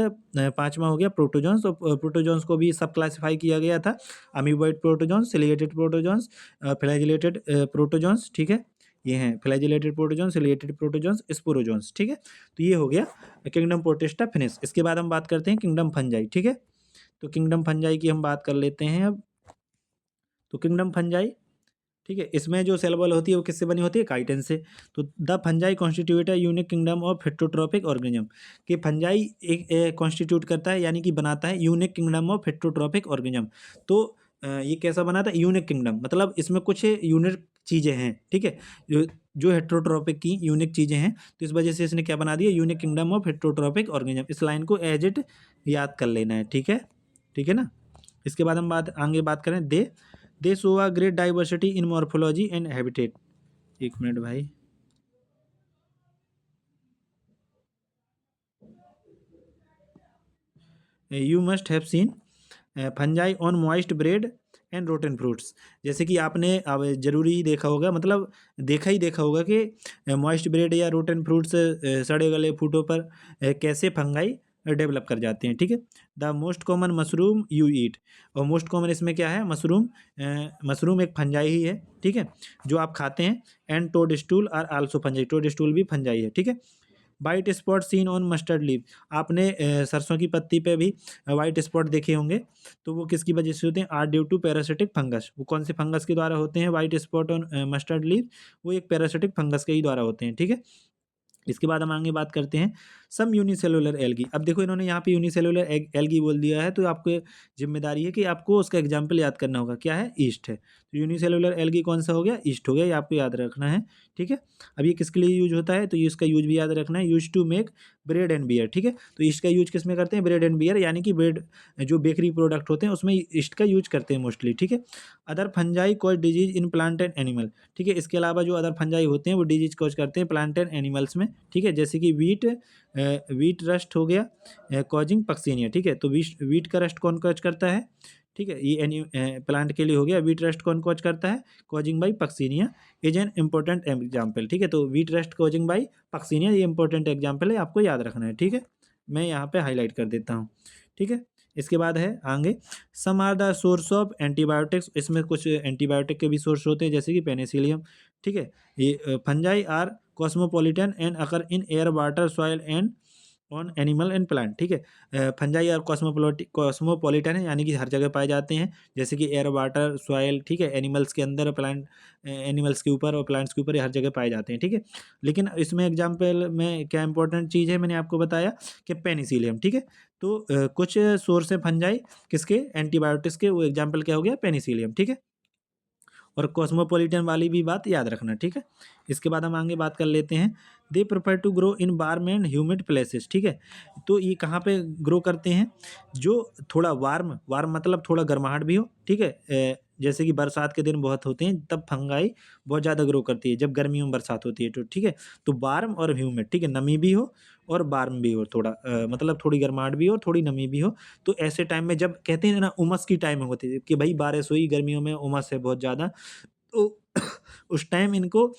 5वां हो गया प्रोटोजोन्स, और प्रोटोजोन्स को भी सब क्लासिफाई किया गया था, amoeboid protozoans, ciliated protozoans, flagellated protozoans. ठीक है, ये हैं flagellated protozoans, ciliated protozoans, sporozoans. ठीक है, तो ये हो गया किंगडम प्रोटिस्टा फिनिश। इसके बाद हम बात करते हैं किंगडम फंजाई। ठीक है, तो किंगडम फंजाई की हम बात कर लेते हैं अब। तो किंगडम फंजाई, ठीक है, इसमें जो सेल वॉल होती है वो किससे बनी होती है, काइटिन से। तो the fungi constitute a unique kingdom of heterotrophic organism, कि फंजाई एक कॉन्स्टिट्यूट करता है यानी कि बनाता है unique kingdom of heterotrophic organism. तो ये कैसा बनाता है, यूनिक किंगडम, मतलब इसमें कुछ यूनिक चीज़ें हैं। ठीक है, जो जो हेट्रोट्रॉपिक की यूनिक चीज़ें हैं, तो इस वजह से इसने क्या बना दिया, unique kingdom of heterotrophic organism. इस लाइन को एज इट याद कर लेना है। ठीक है, ठीक है ना। इसके बाद हम आगे बात करें, दे show a great diversity in morphology and habitat. एक मिनट भाई, you must have seen fungi on moist bread and rotten fruits. जैसे कि आपने अब जरूरी ही देखा होगा, मतलब देखा होगा कि मॉइस्ट ब्रेड या रोटन फ्रूट्स, सड़े गले फूटों पर कैसे फंगाई डेवलप कर जाते हैं। ठीक है, the most common mushroom you eat, और मोस्ट कॉमन इसमें क्या है, मशरूम। मशरूम एक फंजाई ही है। ठीक है, जो आप खाते हैं। And toad stool are also fungi, toad stool भी फंजाई है। ठीक है, white spot seen on mustard leave, आपने सरसों की पत्ती पे भी वाइट स्पॉट देखे होंगे, तो वो किसकी वजह से होते हैं, are due to parasitic fungus. वो कौन से फंगस के द्वारा होते हैं white spot on mustard leave, वो एक पैरासिटिक फंगस के ही द्वारा होते हैं। ठीक है, इसके बाद हम आगे बात करते हैं सम यूनिसेलुलर एल्गी। अब देखो इन्होंने यहाँ पे यूनिसेलुलर एल्गी बोल दिया है, तो आपको जिम्मेदारी है कि आपको उसका एग्जाम्पल याद करना होगा, क्या है, ईस्ट है। तो यूनिसेलुलर एल्गी कौन सा हो गया, ईस्ट हो गया, ये आपको याद रखना है। ठीक है, अब ये किसके लिए यूज होता है, तो इसका यूज भी याद रखना है, used to make bread and beer. ठीक है, तो ईस्ट का यूज किस में करते हैं, ब्रेड एंड बियर, यानी कि ब्रेड जो बेकरी प्रोडक्ट होते हैं उसमें ईस्ट का यूज करते हैं मोस्टली। ठीक है, other fungi cause disease in plant and animal. ठीक है, इसके अलावा जो अदर फंजाई होते हैं वो डिजीज कॉज करते हैं प्लांट एंड एनिमल्स में। ठीक है, जैसे कि वीट रस्ट हो गया कॉजिंग पक्सीनिया। ठीक है, तो वीट का रस्ट कौन कॉज करता है, ठीक है, ये प्लांट के लिए हो गया। वीट रस्ट कौन कॉज करता है, causing by Puccinia is an important example. ठीक है, तो wheat rust causing by Puccinia ये इंपॉर्टेंट एग्जाम्पल है, आपको याद रखना है। ठीक है, मैं यहाँ पे हाईलाइट कर देता हूँ। ठीक है, इसके बाद है आगे, some are the source of antibiotics, इसमें कुछ एंटीबायोटिक के भी सोर्स होते हैं, जैसे कि पेनिसिलियम। ठीक है, ये fungi are cosmopolitan and occur in air water soil and on animal and plant. ठीक है, फंजाई और कॉस्मोपॉलिटन है, यानी कि हर जगह पाए जाते हैं, जैसे कि एयर वाटर सॉइल। ठीक है, एनिमल्स के अंदर, प्लांट एनिमल्स के ऊपर और प्लांट्स के ऊपर, ये हर जगह पाए जाते हैं। ठीक है, लेकिन इसमें एग्जाम्पल में क्या इंपॉर्टेंट चीज़ है, मैंने आपको बताया कि पेनिसिलियम। ठीक है, तो कुछ सोर्स है फंजाई किसके, एंटीबायोटिक्स के, वो एग्जाम्पल क्या हो गया, पेनिसिलियम। ठीक है, और कॉस्मोपॉलिटन वाली भी बात याद रखना। ठीक है, इसके बाद हम आगे बात कर लेते हैं, they prefer to grow in warm and humid places. ठीक है, तो ये कहाँ पे ग्रो करते हैं, जो थोड़ा वार्म वार्म मतलब थोड़ा गर्माहट भी हो। ठीक है, जैसे कि बरसात के दिन बहुत होते हैं, तब फंगाई बहुत ज़्यादा ग्रो करती है, जब गर्मियों में बरसात होती है तो। ठीक है, तो वार्म और ह्यूमिड, ठीक है, नमी भी हो और वार्म भी हो थोड़ा, मतलब थोड़ी गर्माहट भी हो, थोड़ी नमी भी हो। तो ऐसे टाइम में जब कहते हैं ना उमस की टाइम होती है कि भाई बारिश हुई, गर्मियों में उमस है बहुत ज़्यादा, तो उस टाइम इनको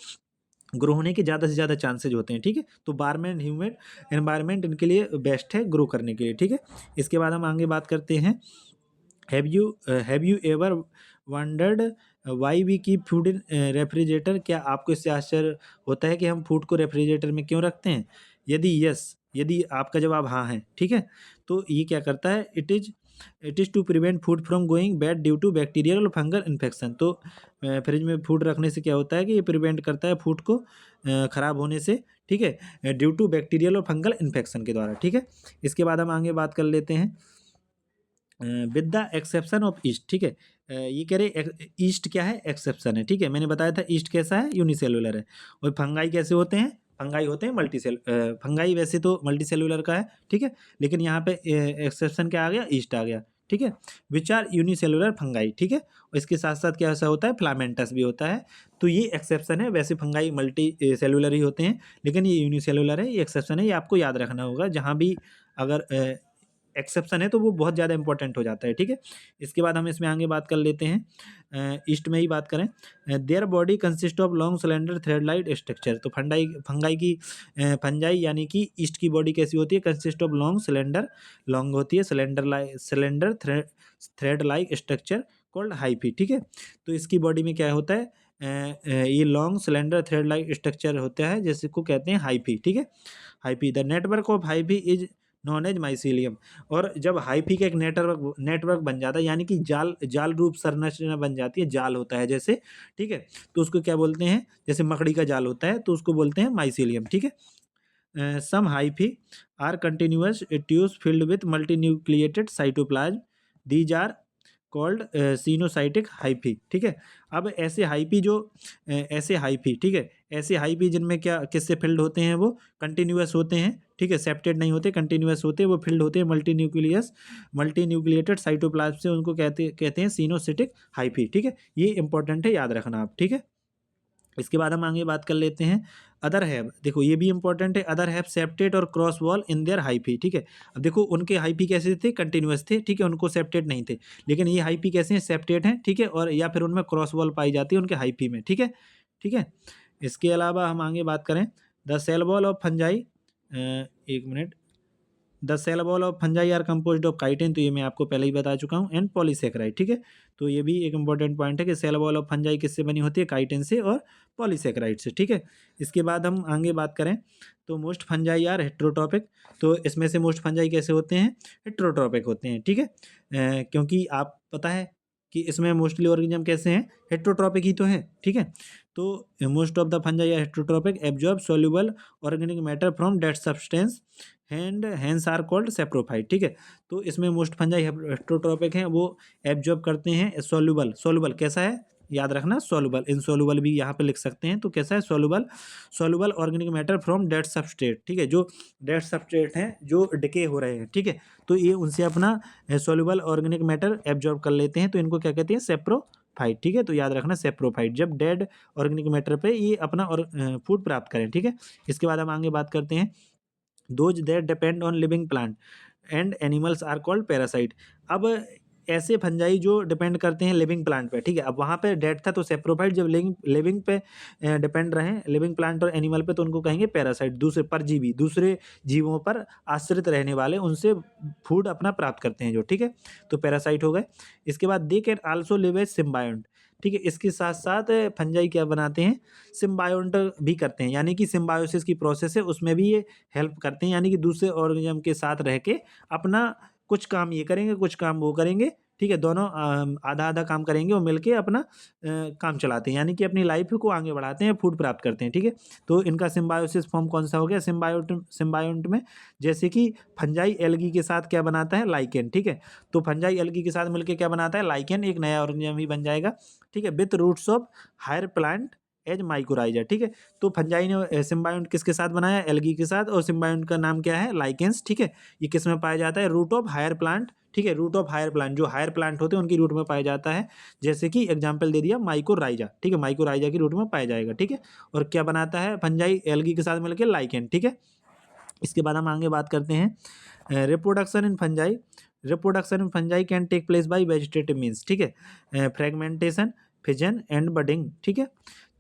ग्रो होने के ज़्यादा से ज़्यादा चांसेज होते हैं, ठीक है। तो वार्म एंड ह्यूमिड एनवायरनमेंट इनके लिए बेस्ट है ग्रो करने के लिए, ठीक है। इसके बाद हम आगे बात करते हैं, have you ever wondered why we keep food in refrigerator? क्या आपको इससे आश्चर्य होता है कि हम फूड को रेफ्रिजरेटर में क्यों रखते हैं? यदि यस, यदि आपका जवाब हाँ है, ठीक है, तो ये क्या करता है, it is to prevent food from going bad due to bacterial और फंगल इन्फेक्शन। तो फ्रिज में फूड रखने से क्या होता है कि ये प्रिवेंट करता है फूड को ख़राब होने से, ठीक है, ड्यू टू बैक्टीरियल और फंगल इन्फेक्शन के द्वारा, ठीक है। इसके बाद हम आगे बात कर लेते हैं with the exception of east, ठीक है। ये कह रहे ईस्ट क्या है, एक्सेप्शन है, ठीक है। मैंने बताया था ईस्ट कैसा है, यूनिसेलुलर है। और फंगाई कैसे होते हैं, फंगाई होते हैं फंगाई वैसे तो मल्टी सेलुलर का है, ठीक है, लेकिन यहाँ पे एक्सेप्शन क्या आ गया, ईस्ट आ गया, ठीक है। विच आर यूनिसेलुलर फंगाई, ठीक है। और इसके साथ साथ क्या ऐसा होता है, फ्लामेंटस भी होता है। तो ये एक्सेप्शन है, वैसे फंगाई मल्टी सेलुलर ही होते हैं, लेकिन ये यूनिसेलुलर है, ये एक्सेप्शन है, ये आपको याद रखना होगा। जहाँ भी अगर एक्सेप्शन है तो वो बहुत ज़्यादा इंपॉर्टेंट हो जाता है, ठीक है। इसके बाद हम इसमें आगे बात कर लेते हैं, ईस्ट में ही बात करें, their body consist of long cylinder thread light structure. तो फंजाई यानी कि ईस्ट की बॉडी कैसी होती है, कंसिस्ट ऑफ लॉन्ग होती है, cylinder thread like structure called hyphae, ठीक है। तो इसकी बॉडी में क्या होता है, ये long cylinder thread like structure होता है, जैसे को कहते हैं हाइफी, ठीक है। Hyphae, the network of hyphae is known as mycelium. और जब हाइफी का एक नेटवर्क बन जाता है, यानी कि जाल जाल रूप संरचना बन जाती है, जाल होता है जैसे, ठीक है, तो उसको क्या बोलते हैं, जैसे मकड़ी का जाल होता है तो उसको बोलते हैं माइसीलियम, ठीक है। Some hyphae are continuous tubes filled with multinucleated cytoplasm, these are called coenocytic hyphae, ठीक है। अब ऐसे हाइफी, ठीक है, ऐसे हाइफी जिनमें क्या किससे फिल्ड होते हैं, वो कंटिन्यूअस होते हैं, ठीक है, सेप्टेड नहीं होते, कंटिन्यूअस होते हैं, वो फिल्ड होते हैं मल्टीन्यूक्लिएटेड साइटोप्लाज्म से, उनको कहते हैं सिनोसिटिक हाइफी, ठीक है। ये इंपॉर्टेंट है, याद रखना आप, ठीक है। इसके बाद हम आगे बात कर लेते हैं अदर हैव। देखो ये भी इंपॉर्टेंट है, अदर हैव सेप्टेट और cross wall in their hyphae, ठीक है। अब देखो उनके हाइफी कैसे थे, कंटिन्यूअस थे, ठीक है, उनको सेप्टेट नहीं थे, लेकिन ये हाइफी कैसे हैं, सेप्टेट हैं, ठीक है, और या फिर उनमें क्रॉस वॉल पाई जाती है उनके हाइफी में, ठीक है, ठीक है। इसके अलावा हम आगे बात करें, the cell wall of fungi, एक minute, the cell wall of fungi are composed of chitin, तो ये मैं आपको पहले ही बता चुका हूँ, एंड पॉलीसेकेराइड, ठीक है। तो ये भी एक इंपॉर्टेंट पॉइंट है कि सेल वॉल ऑफ फंजाई किससे बनी होती है, काइटिन से और पॉलीसेकेराइड से, ठीक है। इसके बाद हम आगे बात करें तो मोस्ट फंजाई आर हेट्रोट्रॉपिक। तो इसमें से मोस्ट फंजाई कैसे होते हैं, हेट्रोट्रॉपिक होते हैं, ठीक है। क्योंकि आप पता है कि इसमें मोस्टली ऑर्गेनिज्म कैसे हैं, हेट्रोट्रॉपिक ही तो है, ठीक है। तो most of the fungi are heterotrophic, absorb soluble organic matter from dead substance and hence are called saprophyte, ठीक है। तो इसमें मोस्ट फंजाई हेट्रोट्रॉपिक हैं, वो एब्जॉर्ब करते हैं सोल्यूबल कैसा है, याद रखना, सोल्यूबल, इनसोल्यूबल भी यहाँ पे लिख सकते हैं, तो कैसा है, soluble organic matter from dead substrate, ठीक है, जो डेड सबस्ट्रेट हैं जो डिके हो रहे हैं, ठीक है, तो ये उनसे अपना सोल्यूबल ऑर्गेनिक मैटर एब्जॉर्ब कर लेते हैं, तो इनको क्या कहते हैं, सेप्रोफाइट, ठीक है। तो याद रखना सेप्रोफाइट, जब डेड ऑर्गेनिक मैटर पे ये अपना और फूड प्राप्त करें, ठीक है। इसके बाद हम आगे बात करते हैं, those that depend on living plant and animals are called parasite. अब ऐसे फंजाई जो डिपेंड करते हैं लिविंग प्लांट पे, ठीक है, अब वहाँ पे डेड था तो सेप्रोफाइट, जब लिविंग पे डिपेंड रहे, लिविंग प्लांट और एनिमल पे, तो उनको कहेंगे पैरासाइट, दूसरे परजीवी, दूसरे जीवों पर आश्रित रहने वाले, उनसे फूड अपना प्राप्त करते हैं जो, ठीक है, तो पैरासाइट हो गए। इसके बाद they can also live as symbiont, ठीक है। इसके साथ साथ फंजाई क्या बनाते हैं, सिम्बायोंट भी करते हैं, यानी कि सिम्बायोसिस की प्रोसेस है उसमें भी ये हेल्प करते हैं, यानी कि दूसरे ऑर्गेनिज्म के साथ रह के अपना कुछ काम ये करेंगे, कुछ काम वो करेंगे, ठीक है, दोनों आधा आधा काम करेंगे और मिलके अपना काम चलाते हैं, यानी कि अपनी लाइफ को आगे बढ़ाते हैं, फूड प्राप्त करते हैं, ठीक है। तो इनका सिम्बायोसिस फॉर्म कौन सा हो गया, सिम्बायोंट में, जैसे कि फंजाई एल्गी के साथ क्या बनाता है, लाइकेन, ठीक है। तो फंजाई एल्गी के साथ मिलकर क्या बनाता है, लाइकेन, एक नया ऑर्गेनिज्म ही बन जाएगा, ठीक है, with roots of higher plant as mycorrhiza, ठीक है। तो फंजाई ने सिम्बायोंट किसके साथ बनाया, एल्गी के साथ, और सिम्बायोंट का नाम क्या है, लाइकेंस, ठीक है। ये किस में पाया जाता है, रूट ऑफ हायर प्लांट, ठीक है, रूट ऑफ हायर प्लांट, जो हायर प्लांट होते हैं उनकी रूट में पाया जाता है, जैसे कि एग्जांपल दे दिया माइकोराइजा, ठीक है, माइकोराइजा की रूट में पाया जाएगा, ठीक है। और क्या बनाता है फंजाई एल्गी के साथ मिलकर, लाइकेन, ठीक है। इसके बाद हम आगे बात करते हैं reproduction in fungi. Reproduction in fungi can take place by vegetative means, ठीक है, फ्रेगमेंटेशन, फिजन एंड बडिंग, ठीक है।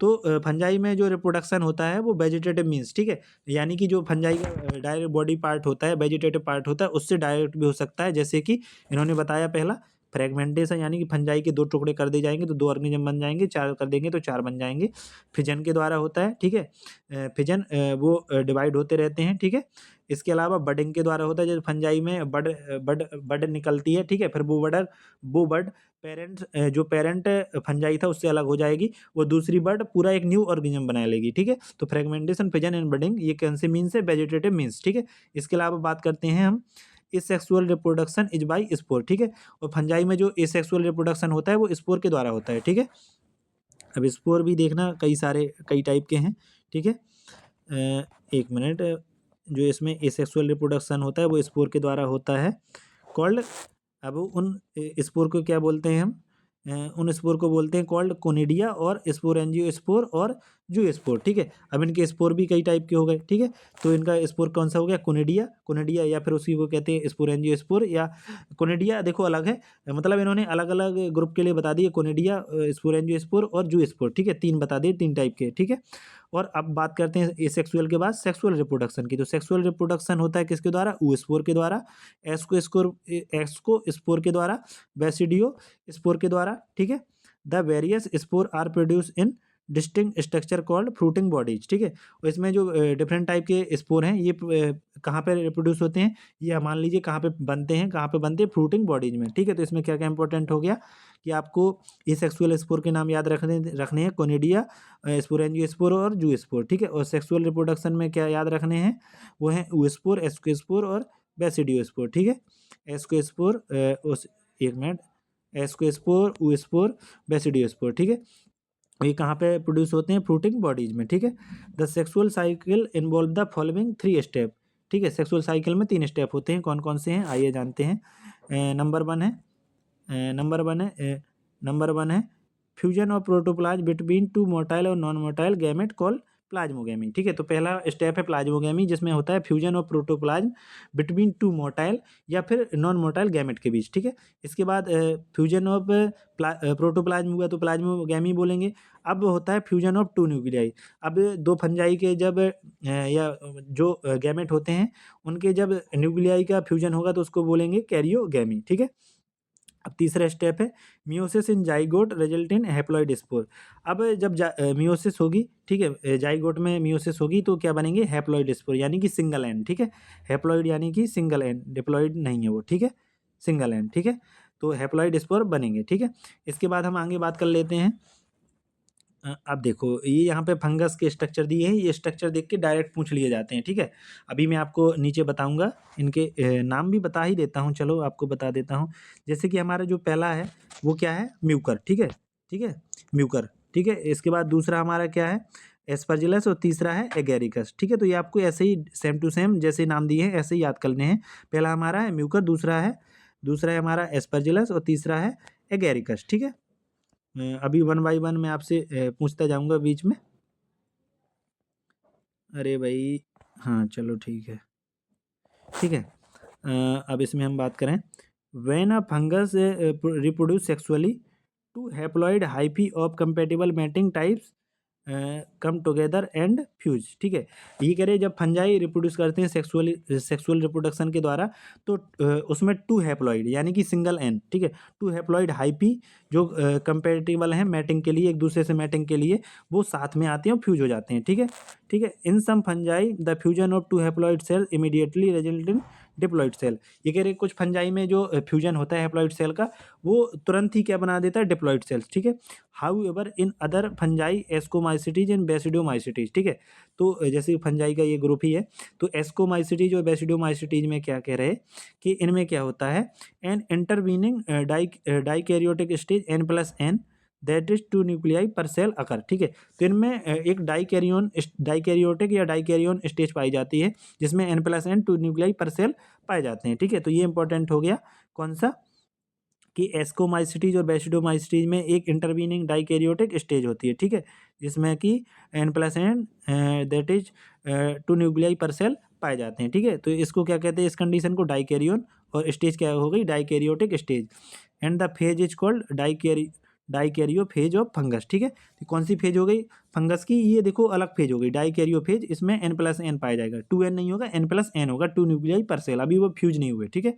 तो फंजाई में जो रिप्रोडक्शन होता है वो वेजिटेटिव मीन्स, ठीक है, यानी कि जो फंजाई का डायरेक्ट बॉडी पार्ट होता है, वेजिटेटिव पार्ट होता है, उससे डायरेक्ट भी हो सकता है, जैसे कि इन्होंने बताया पहला फ्रेगमेंटेशन, यानी कि फंजाई के 2 टुकड़े कर दिए जाएंगे तो 2 ऑर्गेनिज्म बन जाएंगे, 4 कर देंगे तो 4 बन जाएंगे। फिजन के द्वारा होता है, ठीक है, फिजन वो डिवाइड होते रहते हैं, ठीक है। इसके अलावा बडिंग के द्वारा होता है, जैसे फंजाई में बड बड बड निकलती है, ठीक है, फिर वो बड पेरेंट जो पेरेंट फंजाई था उससे अलग हो जाएगी, वो दूसरी बड पूरा एक न्यू ऑर्गेनिज्म बना लेगी, ठीक है। तो फ्रेगमेंटेशन, फिजन एंड बडिंग ये कौन से मीन्स है? वेजिटेटिव मीन्स, ठीक है। इसके अलावा बात करते हैं हम asexual reproduction is by spore, ठीक है। और फंजाई में जो एसेक्सुअल रिप्रोडक्शन होता है वो स्पोर के द्वारा होता है, ठीक है। अब स्पोर भी देखना कई टाइप के हैं, ठीक है। एक मिनट, जो इसमें एसेक्सुअल रिप्रोडक्शन होता है वो स्पोर के द्वारा होता है, कॉल्ड। अब उन स्पोर को क्या बोलते हैं हम? उन स्पोर को बोलते हैं कॉल्ड कोनिडिया और स्पोरेंजियो स्पोर और जू स्पोर, ठीक है। अब इनके स्पोर भी कई टाइप के हो गए, ठीक है। तो इनका स्पोर कौन सा हो गया? कोनिडिया, कोनिडिया, या फिर उसी को कहते हैं स्पोरेंजियो स्पोर, या कोनिडिया देखो अलग है, मतलब इन्होंने अलग अलग ग्रुप के लिए बता दिए, कोनिडिया, स्पोरेंजियो स्पोर और जू स्पोर, ठीक है, 3 बता दिए, 3 टाइप के, ठीक है। और अब बात करते हैं एसेक्सुअल के बाद सेक्सुअल रिप्रोडक्शन की। तो सेक्सुअल रिप्रोडक्शन होता है किसके द्वारा? oospore के द्वारा, एस्को स्पोर के द्वारा, बेसिडियो स्पोर के द्वारा, ठीक है। The various spore are produce in distinct structure called fruiting bodies, ठीक है। और इसमें जो डिफरेंट टाइप के स्पोर हैं ये कहाँ पे रिप्रोड्यूस होते हैं? ये मान लीजिए कहाँ पे बनते हैं? कहाँ पे बनते हैं? फ्रूटिंग बॉडीज में, ठीक है। तो इसमें क्या क्या इंपॉर्टेंट हो गया कि आपको एसेक्सुअल स्पोर के नाम याद रखने हैं, कोनिडिया, स्पोरेंजियोस्पोर और जूस्पोर, ठीक है। और सेक्सुअल रिप्रोडक्शन में क्या याद रखने हैं? वो हैं oospore, एस्कोस्पोर और बेसिडियोस्पोर, ठीक है। एस्कोस्पोर, उस एक मिनट, एस्कोस्पोर, oospore, बेसिडियोस्पोर, ठीक है। ये कहाँ पे प्रोड्यूस होते हैं? फ्रूटिंग बॉडीज में, ठीक है। The sexual cycle involve the following 3 step, ठीक है। सेक्सुअल साइकिल में 3 स्टेप होते हैं, कौन कौन से हैं आइए जानते हैं। नंबर 1 है fusion of protoplasm between 2 motile और non motile gamete called plasmogamy, ठीक है। तो पहला स्टेप है प्लाज्मोगैमी, जिसमें होता है fusion of protoplasm between 2 motile या फिर नॉन मोटाइल गैमेट के बीच, ठीक है। इसके बाद फ्यूजन ऑफ प्रोटोप्लाज्म हुआ तो प्लाज्मोगैमी बोलेंगे। अब होता है फ्यूजन ऑफ 2 न्यूक्लियाई। अब 2 फंजाई के जब या जो गैमेट होते हैं उनके जब न्यूक्लियाई का फ्यूजन होगा तो उसको बोलेंगे कैरियोगैमी, ठीक है। अब तीसरा स्टेप है meiosis in zygote result in haploid spore. अब जब मियोसिस होगी, ठीक है, जाइगोट में मियोसिस होगी तो क्या बनेंगे? हैप्लॉइड स्पोर, यानी कि सिंगल एंड, ठीक है। हैप्लॉइड यानी कि सिंगल एंड, डिप्लॉइड नहीं है वो, ठीक है, सिंगल एंड, ठीक है। तो हैप्लॉइड स्पोर बनेंगे, ठीक है। इसके बाद हम आगे बात कर लेते हैं। अब देखो ये यहाँ पे फंगस के स्ट्रक्चर दिए हैं, ये स्ट्रक्चर देख के डायरेक्ट पूछ लिए जाते हैं, ठीक है। अभी मैं आपको नीचे बताऊंगा, इनके नाम भी बता ही देता हूँ, चलो आपको बता देता हूँ। जैसे कि हमारा जो पहला है वो क्या है? म्यूकर, ठीक है, ठीक है, म्यूकर, ठीक है। इसके बाद दूसरा हमारा क्या है? एस्परजिलस, और तीसरा है एगेरिकस, ठीक है। तो ये आपको ऐसे ही सेम टू सेम जैसे नाम दिए हैं ऐसे ही याद करने हैं। पहला हमारा है म्यूकर, दूसरा है हमारा एस्परजिलस और तीसरा है एगेरिकस, ठीक है। अभी 1 बाय 1 मैं आपसे पूछता जाऊँगा बीच में। अरे भाई, हाँ, चलो ठीक है, ठीक है। अब इसमें हम बात करें, when a fungus reproduce sexually, two haploid hyphae of compatible mating types come together and fuse, ठीक है। ये कह रहे हैं जब फंजाई रिप्रोड्यूस करते हैं सेक्सुअल रिप्रोडक्शन के द्वारा तो उसमें 2 हैप्लॉइड यानी कि सिंगल एन, ठीक है, 2 हैप्लॉइड हाइपी जो कंपैटिबल हैं मैटिंग के लिए, एक दूसरे से मैटिंग के लिए, वो साथ में आते हैं और फ्यूज हो जाते हैं, ठीक है, ठीक है। In some fungi the fusion of 2 haploid cell immediately result in diploid cell. ये कह रहे हैं कुछ फंजाई में जो फ्यूजन होता है हैप्लॉइड सेल का वो तुरंत ही क्या बना देता है? डिप्लॉइड सेल्स, ठीक है। However in other fungi ascomycetes and basidiomycetes, ठीक है। तो जैसे फंजाई का ये ग्रुप ही है, तो एस्कोमाइसिटीज और बेसिडोमाइसिटीज में क्या कह रहे हैं कि इनमें क्या होता है? An intervening dikaryotic stage n+n that is 2 nuclei पर सेल अकर, ठीक है। तो इनमें एक डाइकैरियोटिक या डाइकैरियोन स्टेज पाई जाती है जिसमें n+n 2 न्यूक्लियाई पर सेल पाए जाते हैं, ठीक है। तो ये इंपॉर्टेंट हो गया, कौन सा? कि एस्कोमाइसिटीज और बेसिडोमाइसिटीज में एक इंटरवीनिंग डाइकैरियोटिक स्टेज होती है, ठीक है, जिसमें कि n+n दैट इज 2 न्यूक्लियाई पर सेल पाए जाते हैं, ठीक है। तो इसको क्या कहते हैं, इस कंडीशन को डाइकैरियोन, और स्टेज क्या हो गई, dikaryotic stage, and the phase is called dikaryophase of fungus, ठीक है। तो कौन सी फेज हो गई फंगस की, ये देखो अलग फेज हो गई डाइकैरियो फेज, इसमें n+n पाया जाएगा, 2n नहीं होगा, n+n होगा, 2 न्यूक्लियाई पर सेल, अभी वो फ्यूज नहीं हुए, ठीक है।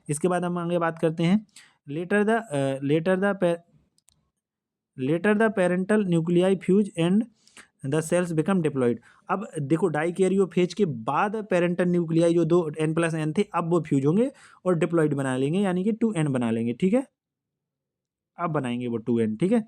इसके बाद हम आगे बात करते हैं, later the parental nuclei fuse and the cells become diploid. अब देखो डाइकैरियो फेज के बाद पेरेंटल न्यूक्लियाई जो दो n+n थे, अब वो फ्यूज होंगे और डिप्लॉइड बना लेंगे, यानी कि 2n बना लेंगे, ठीक है। अब बनाएंगे वो 2n, ठीक है।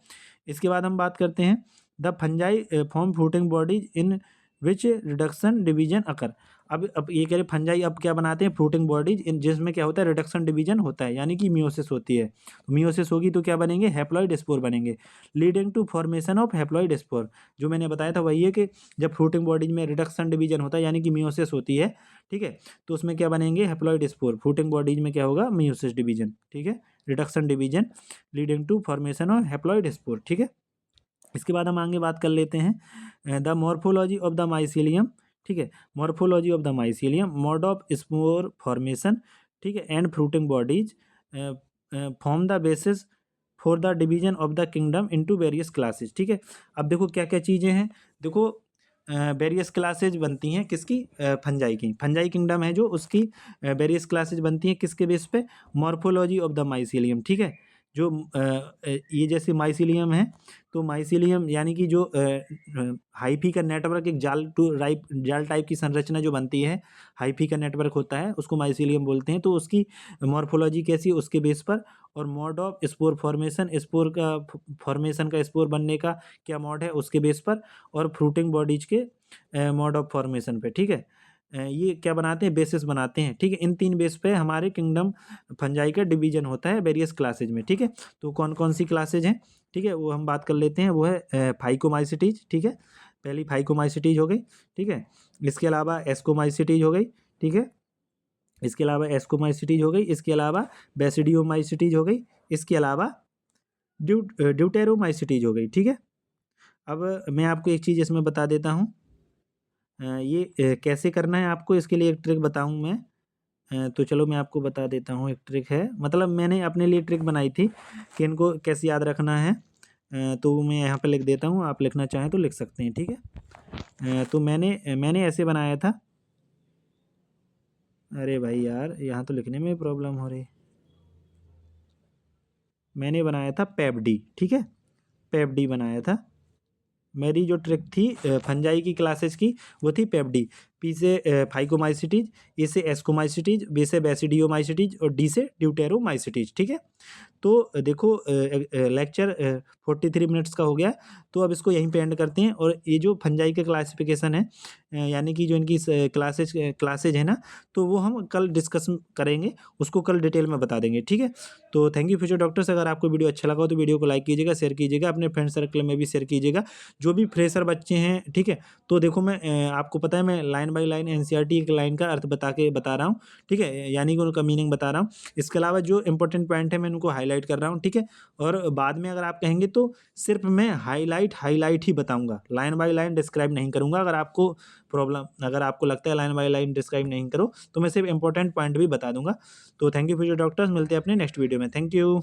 इसके बाद हम बात करते हैं, the fungi form fruiting bodies in which reduction division अकर। अब ये कह रहे फंजाई अब क्या बनाते हैं, फ्रूटिंग बॉडीज इन जिसमें क्या होता है, रिडक्शन डिवीजन होता है, यानी कि मियोसिस होती है। मियोसिस होगी तो क्या बनेंगे, हैप्लॉइड स्पोर बनेंगे, leading to formation of haploid spore. जो मैंने बताया था वही है कि जब फ्रूटिंग बॉडीज में रिडक्शन डिवीजन होता है, यानी कि मियोसिस होती है, ठीक है, तो उसमें क्या बनेंगे, हैप्लॉइड स्पोर। फ्रूटिंग बॉडीज में क्या होगा, मियोसिस डिवीजन, ठीक है, reduction division leading to formation of haploid spore, ठीक है। इसके बाद हम आगे बात कर लेते हैं, the morphology of the mycelium, ठीक है, morphology of the mycelium, mode of spore formation, ठीक है, and fruiting bodies form the basis for the division of the kingdom into various classes, ठीक है। अब देखो क्या क्या चीज़ें हैं, देखो वेरियस क्लासेज बनती हैं किसकी, फंजाई की, फंजाई किंगडम है जो, उसकी वेरियस क्लासेज बनती हैं किसके बेस पे, मॉर्फोलॉजी ऑफ द माइसीलियम, ठीक है। जो ये जैसे माइसीलियम है, तो माइसीलियम यानी कि जो हाइफी का नेटवर्क, एक जाल टाइप की संरचना जो बनती है, हाइफी का नेटवर्क होता है, उसको माइसीलियम बोलते हैं। तो उसकी मॉर्फोलॉजी कैसी, उसके बेस पर, और mode of spore formation, spore का फॉर्मेशन का, स्पोर बनने का क्या मोड है, उसके बेस पर, और फ्रूटिंग बॉडीज के मोड ऑफ फॉर्मेशन पे, ठीक है। ये क्या बनाते हैं, बेसिस बनाते हैं, ठीक है। इन 3 बेस पे हमारे किंगडम फंजाई का डिवीजन होता है वेरियस क्लासेज में, ठीक है। तो कौन कौन सी क्लासेज हैं, ठीक है, वो हम बात कर लेते हैं। वो है फाइकोमाइसिटीज, ठीक है, पहली फाइकोमाइसिटीज हो गई, ठीक है। इसके अलावा एस्कोमाइसिटीज हो गई, ठीक है। इसके अलावा एस्कोमाइसिटीज हो गई, इसके अलावा बेसिडियोमाइसिटीज हो गई, इसके अलावा ड्यूटेरोमाइसिटीज हो गई, ठीक है। अब मैं आपको एक चीज़ इसमें बता देता हूँ, ये कैसे करना है आपको, इसके लिए एक ट्रिक बताऊँ मैं। तो चलो मैं आपको बता देता हूँ, एक ट्रिक है, मतलब मैंने अपने लिए ट्रिक बनाई थी कि इनको कैसे याद रखना है। तो मैं यहाँ पे लिख देता हूँ, आप लिखना चाहें तो लिख सकते हैं, ठीक है। तो मैंने ऐसे बनाया था, अरे भाई यार यहाँ तो लिखने में प्रॉब्लम हो रही, मैंने बनाया था पेप्डी, ठीक है, पेप्डी बनाया था। मेरी जो ट्रिक थी फंजाई की क्लासेस की, वो थी पेप्डी। पी से फाइकोमाइसिटीज, ए से एस्कोमाइसिटीज, बी से बेसिडियोमाइसिटीज, और डी से ड्यूटेरोमाइसिटीज, ठीक है। तो देखो लेक्चर 43 मिनट्स का हो गया, तो अब इसको यहीं पे एंड करते हैं। और ये जो फंजाई का क्लासिफिकेशन है, यानी कि जो इनकी क्लासेज है ना, तो वो हम कल डिस्कस करेंगे, उसको कल डिटेल में बता देंगे, ठीक है। तो थैंक यू फ्यूचर डॉक्टर्स। अगर आपको वीडियो अच्छा लगा हो तो वीडियो को लाइक कीजिएगा, शेयर कीजिएगा, अपने फ्रेंड सर्कल में भी शेयर कीजिएगा, जो भी फ्रेशर बच्चे हैं, ठीक है। तो देखो मैं आपको पता है मैं लाइन बाय लाइन एनसीईआरटी एक लाइन का अर्थ बता रहा हूँ, ठीक है, यानी कि उनका मीनिंग बता रहा हूँ। इसके अलावा जो इंपॉर्टेंट पॉइंट है मैं उनको हाईलाइट कर रहा हूँ, ठीक है। और बाद में अगर आप कहेंगे तो सिर्फ मैं हाईलाइट ही बताऊंगा, लाइन बाय लाइन डिस्क्राइब नहीं करूंगा। अगर आपको लगता है लाइन बाय लाइन डिस्क्राइब नहीं करो, तो मैं सिर्फ इंपॉर्टेंट पॉइंट भी बता दूंगा। तो थैंक यू फ्यूचर डॉक्टर्स, मिलते हैं अपने नेक्स्ट वीडियो में, थैंक यू।